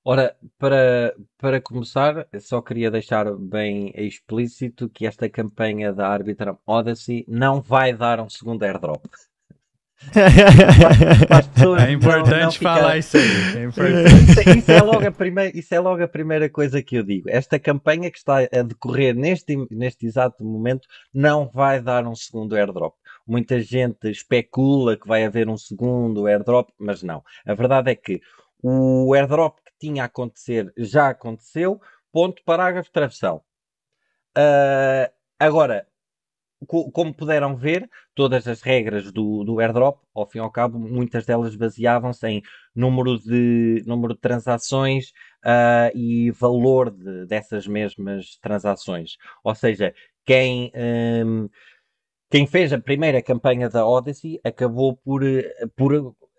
Ora, para começar, eu só queria deixar bem explícito que esta campanha da Arbitrum Odyssey não vai dar um segundo airdrop. Para as pessoas É importante não falar isso aí. É importante. Isso é logo a primeira coisa que eu digo. Esta campanha que está a decorrer neste exato momento não vai dar um segundo airdrop. Muita gente especula que vai haver um segundo airdrop, mas não. A verdade é que o airdrop que tinha a acontecer já aconteceu. Ponto, parágrafo, travessão. Agora, como puderam ver, todas as regras do airdrop, ao fim e ao cabo, muitas delas baseavam-se em número de transações e valor dessas mesmas transações. Ou seja, quem fez a primeira campanha da Odyssey acabou por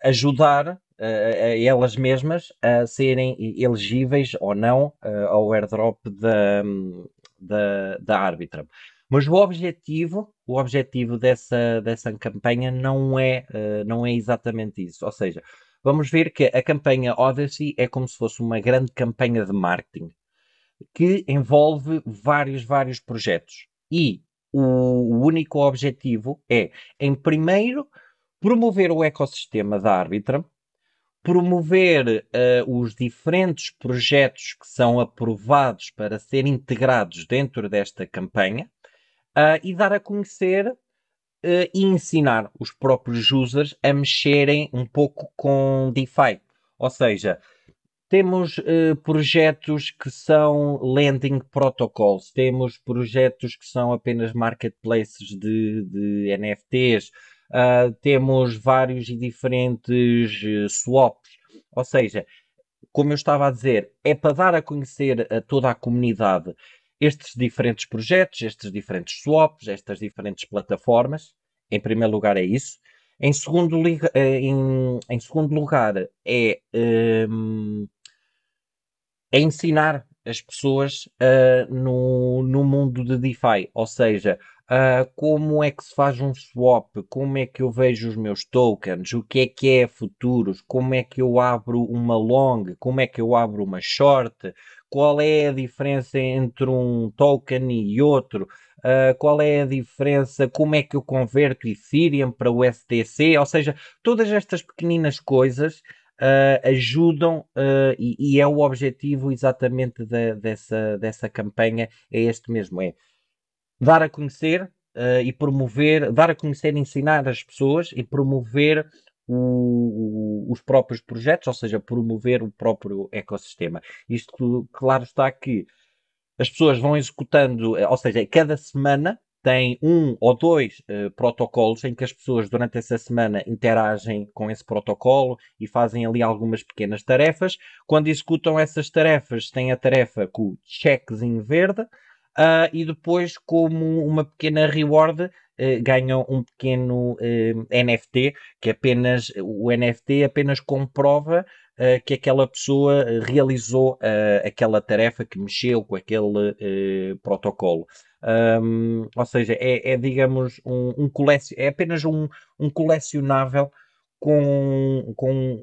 ajudar a elas mesmas a serem elegíveis ou não ao airdrop da Arbitrum. Mas o objetivo dessa campanha não é exatamente isso. Ou seja, vamos ver que a campanha Odyssey é como se fosse uma grande campanha de marketing que envolve vários projetos. E o único objetivo é, em primeiro, promover o ecossistema da Arbitrum, promover os diferentes projetos que são aprovados para serem integrados dentro desta campanha, e dar a conhecer e ensinar os próprios users a mexerem um pouco com DeFi. Ou seja, temos projetos que são lending protocols, temos projetos que são apenas marketplaces de NFTs, temos vários e diferentes swaps. Ou seja, como eu estava a dizer, é para dar a conhecer a toda a comunidade estes diferentes projetos, estes diferentes swaps, estas diferentes plataformas. Em primeiro lugar é isso. Em segundo lugar é ensinar as pessoas no mundo de DeFi, ou seja, como é que se faz um swap, como é que eu vejo os meus tokens, o que é futuros, como é que eu abro uma long, como é que eu abro uma short, qual é a diferença entre um token e outro, qual é a diferença, como é que eu converto Ethereum para o USDC, ou seja, todas estas pequeninas coisas ajudam e é o objetivo exatamente dessa campanha, é este mesmo, é dar a conhecer e promover, dar a conhecer, ensinar as pessoas e promover os próprios projetos, ou seja, promover o próprio ecossistema. Isto, claro está que as pessoas vão executando, ou seja, cada semana tem um ou dois protocolos em que as pessoas durante essa semana interagem com esse protocolo e fazem ali algumas pequenas tarefas. Quando executam essas tarefas, têm a tarefa com o checkzinho verde e depois, como uma pequena reward, ganham um pequeno NFT, que apenas o NFT apenas comprova que aquela pessoa realizou aquela tarefa, que mexeu com aquele protocolo. Ou seja, digamos, é apenas um colecionável com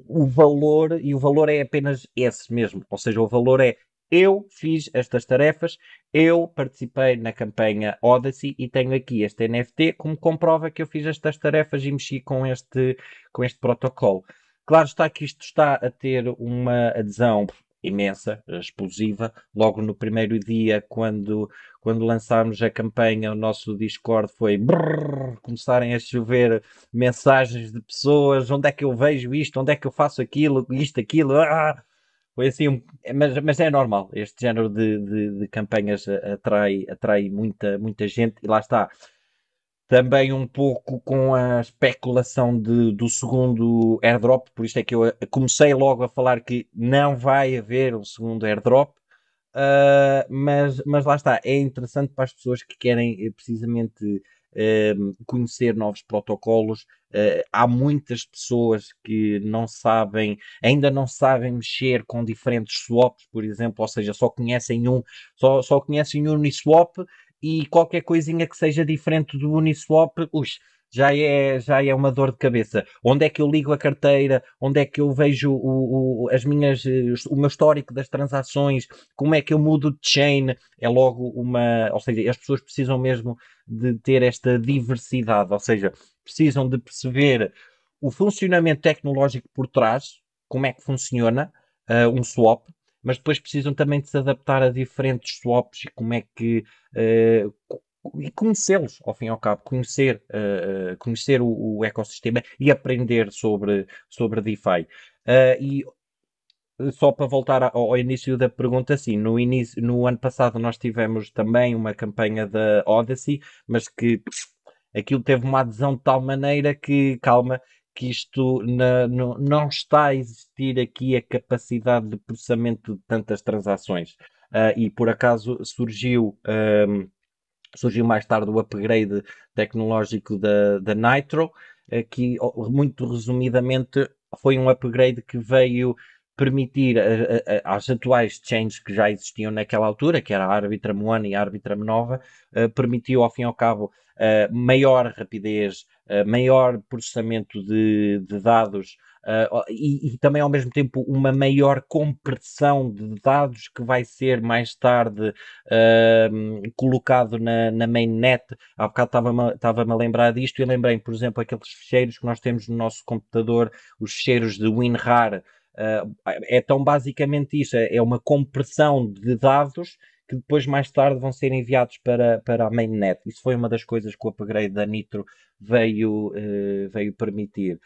o valor, e o valor é apenas esse mesmo. Ou seja, o valor é: eu fiz estas tarefas, eu participei na campanha Odyssey e tenho aqui este NFT como comprova que eu fiz estas tarefas e mexi com este protocolo. Claro está que isto está a ter uma adesão imensa, explosiva. Logo no primeiro dia, quando lançámos a campanha, o nosso Discord foi começarem a chover mensagens de pessoas: onde é que eu vejo isto, onde é que eu faço aquilo, isto, aquilo. Foi assim, mas é normal. Este género de campanhas atrai muita gente e lá está. Também um pouco com a especulação do segundo airdrop, por isto é que eu comecei logo a falar que não vai haver um segundo airdrop. Mas lá está, é interessante para as pessoas que querem precisamente conhecer novos protocolos. Há muitas pessoas que não sabem, ainda não sabem mexer com diferentes swaps, por exemplo, ou seja, só conhecem um Uniswap e qualquer coisinha que seja diferente do Uniswap, já é uma dor de cabeça. Onde é que eu ligo a carteira? Onde é que eu vejo o meu histórico das transações? Como é que eu mudo de chain? É logo ou seja, as pessoas precisam mesmo de ter esta diversidade, ou seja, precisam de perceber o funcionamento tecnológico por trás, como é que funciona um swap, mas depois precisam também de se adaptar a diferentes swaps e como é que e conhecê-los, ao fim e ao cabo, conhecer o ecossistema e aprender sobre DeFi. E só para voltar ao início da pergunta, sim, no ano passado nós tivemos também uma campanha da Odyssey, mas que aquilo teve uma adesão de tal maneira que, calma, que isto não está a existir aqui a capacidade de processamento de tantas transações. E por acaso surgiu mais tarde o upgrade tecnológico da Nitro, que muito resumidamente foi um upgrade que veio permitir às atuais chains que já existiam naquela altura, que era a Arbitrum One e a Arbitrum Nova, permitiu ao fim e ao cabo maior rapidez, maior processamento de dados e também ao mesmo tempo uma maior compressão de dados que vai ser mais tarde colocado na mainnet. Há bocado estava-me a lembrar disto e lembrei, por exemplo, aqueles ficheiros que nós temos no nosso computador, os ficheiros de WinRAR. É tão basicamente isso, é uma compressão de dados que depois mais tarde vão ser enviados para a mainnet. Isso foi uma das coisas que o upgrade da Nitro veio permitir.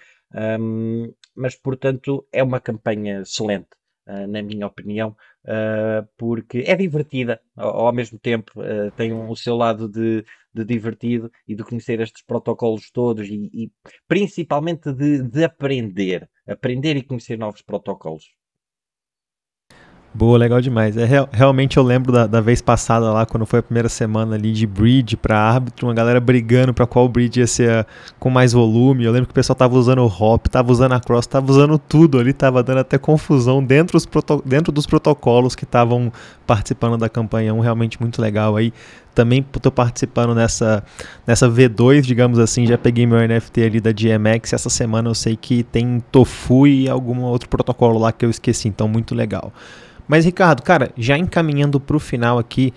Mas, portanto, é uma campanha excelente, na minha opinião, porque é divertida, ao mesmo tempo tem o seu lado de divertido e de conhecer estes protocolos todos e principalmente de aprender e conhecer novos protocolos. Boa, legal demais. Realmente eu lembro da vez passada lá, quando foi a primeira semana ali de bridge para árbitro, uma galera brigando para qual bridge ia ser com mais volume. Eu lembro que o pessoal tava usando o hop, tava usando a cross, tava usando tudo ali, tava dando até confusão dentro dos protocolos que estavam participando da campanha. Realmente muito legal aí. Também estou participando nessa V2, digamos assim, já peguei meu NFT ali da GMX. Essa semana eu sei que tem Tofu e algum outro protocolo lá que eu esqueci, então muito legal. Mas, Ricardo, cara, já encaminhando para o final aqui,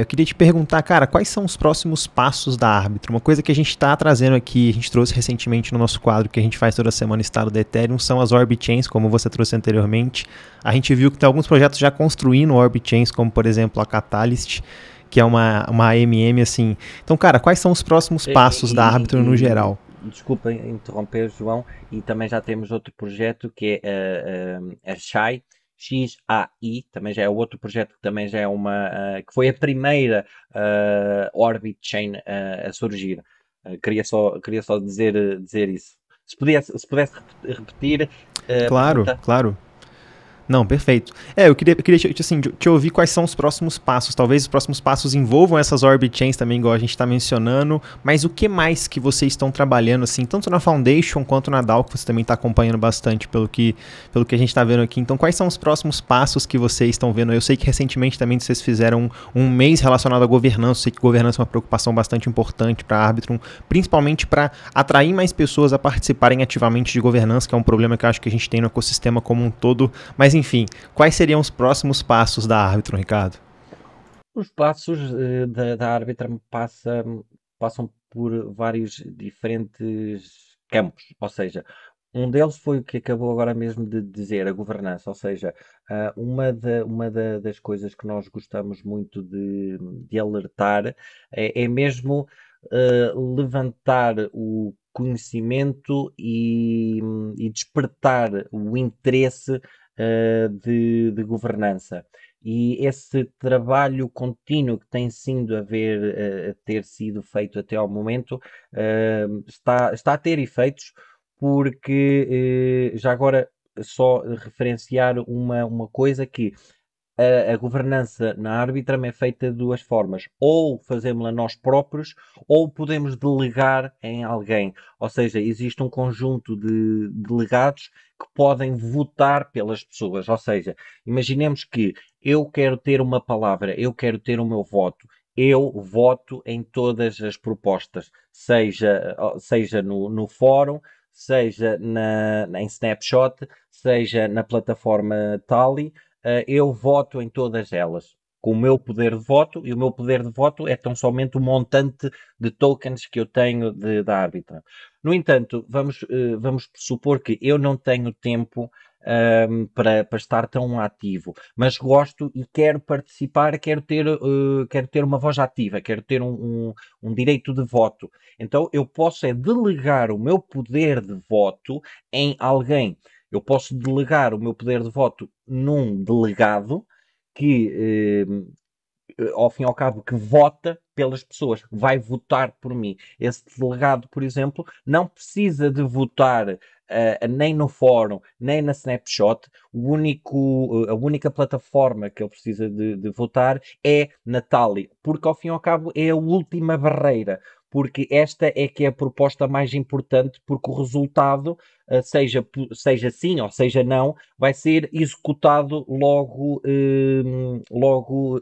eu queria te perguntar, cara, quais são os próximos passos da Arbitrum? Uma coisa que a gente está trazendo aqui, a gente trouxe recentemente no nosso quadro, que a gente faz toda semana, Estado do Ethereum, são as Orbchains, como você trouxe anteriormente. A gente viu que tem alguns projetos já construindo Orbchains, como, por exemplo, a Catalyst, que é uma AMM, assim. Então, cara, quais são os próximos passos da Arbitrum no geral? Desculpa interromper, João, e também já temos outro projeto que é a Shai, XAI, também já é outro projeto que também já é que foi a primeira Orbit Chain a surgir. Queria só dizer isso. Se pudesse repetir a Claro, pergunta. claro. Não, perfeito. Eu queria assim, te ouvir quais são os próximos passos. Talvez os próximos passos envolvam essas Orbit Chains também, igual a gente está mencionando, mas o que mais que vocês estão trabalhando, assim, tanto na Foundation quanto na DAO, que você também está acompanhando bastante pelo que a gente está vendo aqui. Então, quais são os próximos passos que vocês estão vendo? Eu sei que recentemente também vocês fizeram um mês relacionado à governança. Eu sei que governança é uma preocupação bastante importante para a Arbitrum, principalmente para atrair mais pessoas a participarem ativamente de governança, que é um problema que eu acho que a gente tem no ecossistema como um todo. Mas enfim, quais seriam os próximos passos da Arbitrum, Ricardo? Os passos da Arbitrum passam por vários diferentes campos, ou seja, um deles foi o que acabou agora mesmo de dizer, a governança, ou seja, das coisas que nós gostamos muito de alertar é mesmo levantar o conhecimento e despertar o interesse de governança. E esse trabalho contínuo que tem sido a ter sido feito até ao momento, está a ter efeitos, porque já agora só referenciar uma coisa que a governança na Arbitrum é feita de duas formas. Ou fazemos-la nós próprios, ou podemos delegar em alguém. Ou seja, existe um conjunto de delegados que podem votar pelas pessoas. Ou seja, imaginemos que eu quero ter uma palavra, eu quero ter o meu voto. Eu voto em todas as propostas, seja no fórum, seja em Snapshot, seja na plataforma Tally. Eu voto em todas elas com o meu poder de voto, e o meu poder de voto é tão somente o montante de tokens que eu tenho da Arbitra. No entanto, vamos supor que eu não tenho tempo para estar tão ativo, mas gosto e quero participar, quero ter uma voz ativa, quero ter um direito de voto. Então eu posso delegar o meu poder de voto em alguém. Eu posso delegar o meu poder de voto num delegado que, ao fim e ao cabo, que vota pelas pessoas, vai votar por mim. Esse delegado, por exemplo, não precisa de votar nem no fórum, nem na Snapshot. A única plataforma que ele precisa de votar é na Tally, porque ao fim e ao cabo é a última barreira. Porque esta é que é a proposta mais importante, porque o resultado, seja sim ou seja não, vai ser executado logo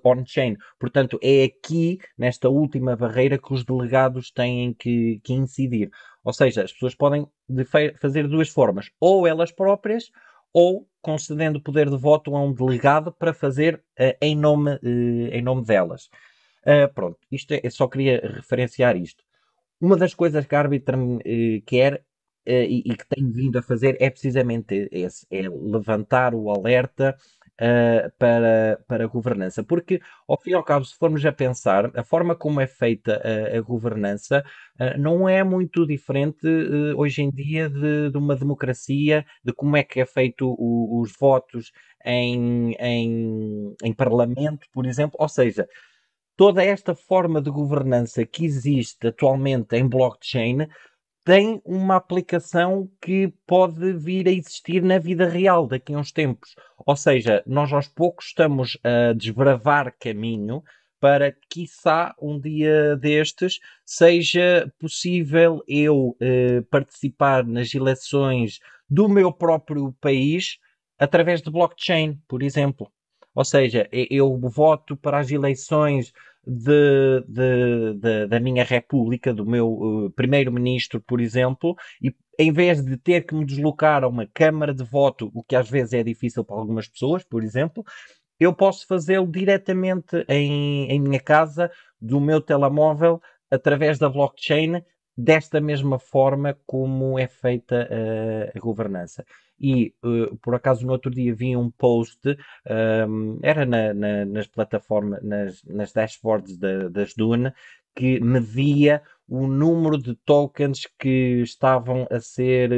on-chain. Portanto, é aqui, nesta última barreira, que os delegados têm que incidir. Ou seja, as pessoas podem fazer de duas formas. Ou elas próprias, ou concedendo o poder de voto a um delegado para fazer em nome delas. Pronto, só queria referenciar isto. Uma das coisas que a Arbitrum quer e que tem vindo a fazer é precisamente esse, é levantar o alerta para a governança. Porque, ao fim e ao cabo, se formos a pensar, a forma como é feita a governança não é muito diferente hoje em dia de uma democracia, de como é que é feito os votos em parlamento, por exemplo. Ou seja, toda esta forma de governança que existe atualmente em blockchain tem uma aplicação que pode vir a existir na vida real daqui a uns tempos. Ou seja, nós aos poucos estamos a desbravar caminho para, quiçá, um dia destes, seja possível eu participar nas eleições do meu próprio país através de blockchain, por exemplo. Ou seja, eu voto para as eleições da minha república, do meu primeiro-ministro, por exemplo, e em vez de ter que me deslocar a uma câmara de voto, o que às vezes é difícil para algumas pessoas, por exemplo, eu posso fazê-lo diretamente em minha casa, do meu telemóvel, através da blockchain, desta mesma forma como é feita a governança. E, por acaso, no outro dia vi um post, era nas plataformas, nas dashboards das Dune, que media o número de tokens que estavam a ser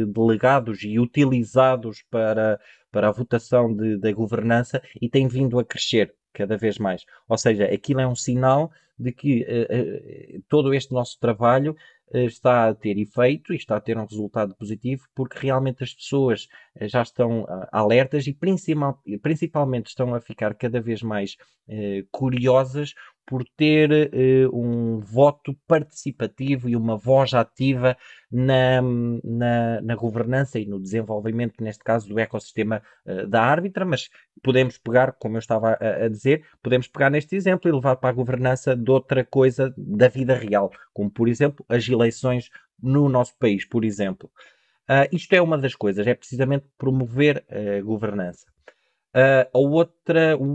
delegados e utilizados para a votação da governança, e tem vindo a crescer cada vez mais. Ou seja, aquilo é um sinal de que todo este nosso trabalho está a ter efeito e está a ter um resultado positivo, porque realmente as pessoas já estão alertas e principalmente estão a ficar cada vez mais curiosas por ter um voto participativo e uma voz ativa na governança e no desenvolvimento, neste caso, do ecossistema da Arbitra, mas podemos pegar, como eu estava a dizer, podemos pegar neste exemplo e levar para a governança de outra coisa da vida real, como, por exemplo, as eleições no nosso país, por exemplo. Isto é uma das coisas, é precisamente promover a governança. O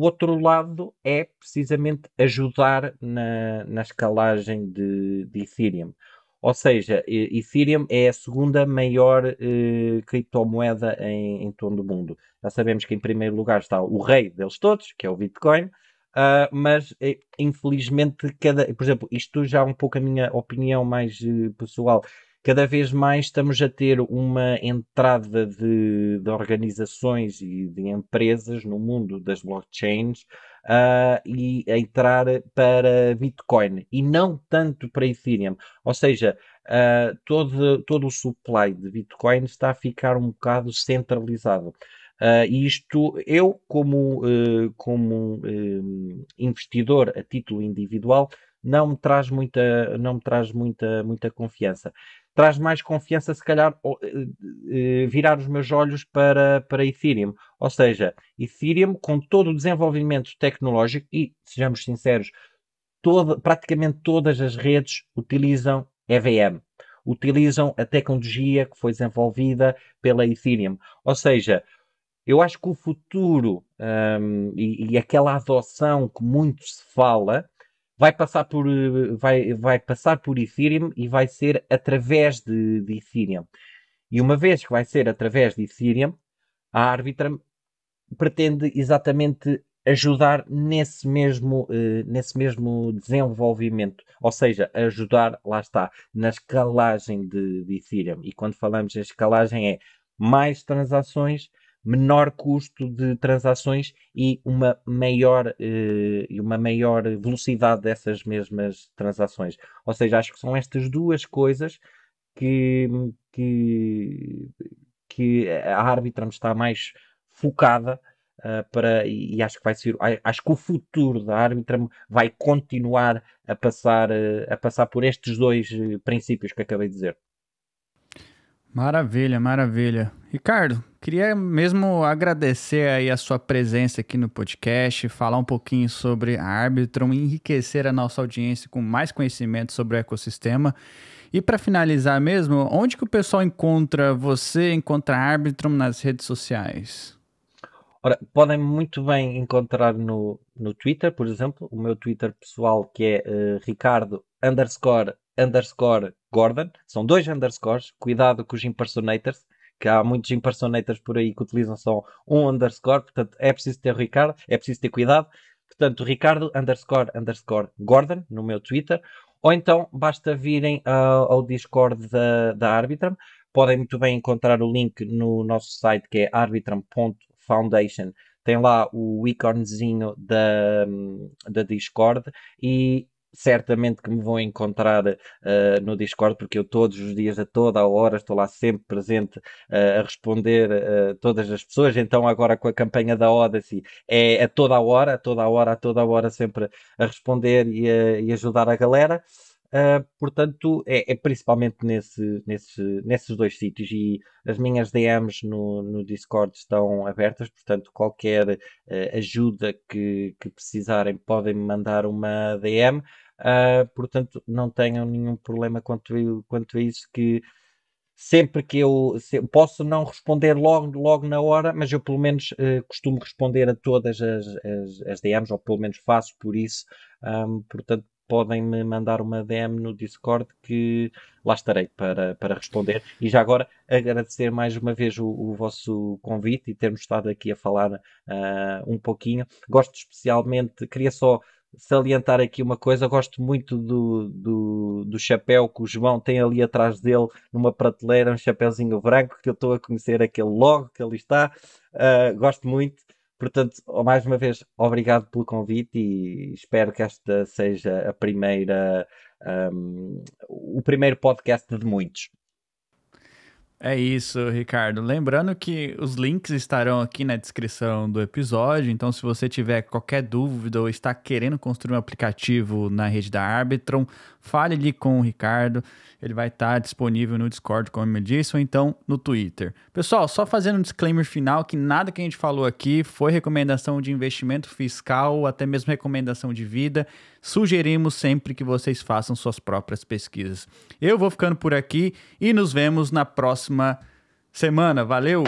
outro lado é precisamente ajudar na escalagem de Ethereum. Ou seja, Ethereum é a segunda maior criptomoeda em todo o mundo. Já sabemos que em primeiro lugar está o rei deles todos, que é o Bitcoin, mas infelizmente por exemplo, isto já é um pouco a minha opinião mais pessoal. cada vez mais estamos a ter uma entrada de organizações e de empresas no mundo das blockchains e a entrar para Bitcoin e não tanto para Ethereum. Ou seja, todo o supply de Bitcoin está a ficar um bocado centralizado. E isto, eu como investidor a título individual, não me traz muita confiança. Traz mais confiança, se calhar, virar os meus olhos para Ethereum. Ou seja, Ethereum, com todo o desenvolvimento tecnológico, e sejamos sinceros, praticamente todas as redes utilizam EVM. Utilizam a tecnologia que foi desenvolvida pela Ethereum. Ou seja, eu acho que o futuro e aquela adoção que muito se fala vai passar por Ethereum e vai ser através de Ethereum. E uma vez que vai ser através de Ethereum, a Arbitrum pretende exatamente ajudar nesse mesmo desenvolvimento. Ou seja, ajudar, lá está, na escalagem de Ethereum. E quando falamos em escalagem é mais transações, menor custo de transações e uma maior velocidade dessas mesmas transações. Ou seja, acho que são estas duas coisas que, que, que a Arbitrum está mais focada e acho que acho que o futuro da Arbitrum vai continuar a passar por estes dois princípios que acabei de dizer. Maravilha, maravilha. Ricardo, queria mesmo agradecer aí a sua presença aqui no podcast, falar um pouquinho sobre a Arbitrum, enriquecer a nossa audiência com mais conhecimento sobre o ecossistema. E para finalizar mesmo, onde que o pessoal encontra você, encontra a Arbitrum nas redes sociais? Ora, podem muito bem encontrar no Twitter, por exemplo, o meu Twitter pessoal que é Ricardo__Gordon. São 2 underscores, cuidado com os impersonators, que há muitos impersonators por aí que utilizam só um underscore, portanto é preciso ter Ricardo, é preciso ter cuidado. Portanto, Ricardo__Gordon no meu Twitter, ou então basta virem ao Discord da Arbitrum. Podem muito bem encontrar o link no nosso site que é arbitrum.foundation. Tem lá o íconezinho da Discord e certamente que me vão encontrar no Discord, porque eu todos os dias, a toda a hora, estou lá sempre presente a responder a todas as pessoas. Então agora com a campanha da Odyssey é a toda a hora sempre a responder e ajudar a galera. Portanto, é principalmente nesses 2 sítios e as minhas DMs no Discord estão abertas, portanto, qualquer ajuda que precisarem podem me mandar uma DM. Portanto, não tenham nenhum problema quanto a isso, que sempre que posso não responder logo na hora, mas eu pelo menos costumo responder a todas as DMs, ou pelo menos faço por isso. Portanto, podem-me mandar uma DM no Discord que lá estarei para responder. E já agora agradecer mais uma vez o vosso convite e termos estado aqui a falar um pouquinho. Gosto especialmente, queria só salientar aqui uma coisa, gosto muito do chapéu que o João tem ali atrás dele, numa prateleira, um chapéuzinho branco, que eu estou a conhecer aquele logo que ali está. Gosto muito. Portanto, mais uma vez, obrigado pelo convite e espero que esta seja o primeiro podcast de muitos. É isso, Ricardo. Lembrando que os links estarão aqui na descrição do episódio, então se você tiver qualquer dúvida ou está querendo construir um aplicativo na rede da Arbitrum, fale ali com o Ricardo, ele vai estar disponível no Discord, como eu disse, ou então no Twitter. Pessoal, só fazendo um disclaimer final, que nada que a gente falou aqui foi recomendação de investimento fiscal ou até mesmo recomendação de vida. Sugerimos sempre que vocês façam suas próprias pesquisas. Eu vou ficando por aqui e nos vemos na próxima semana. Valeu!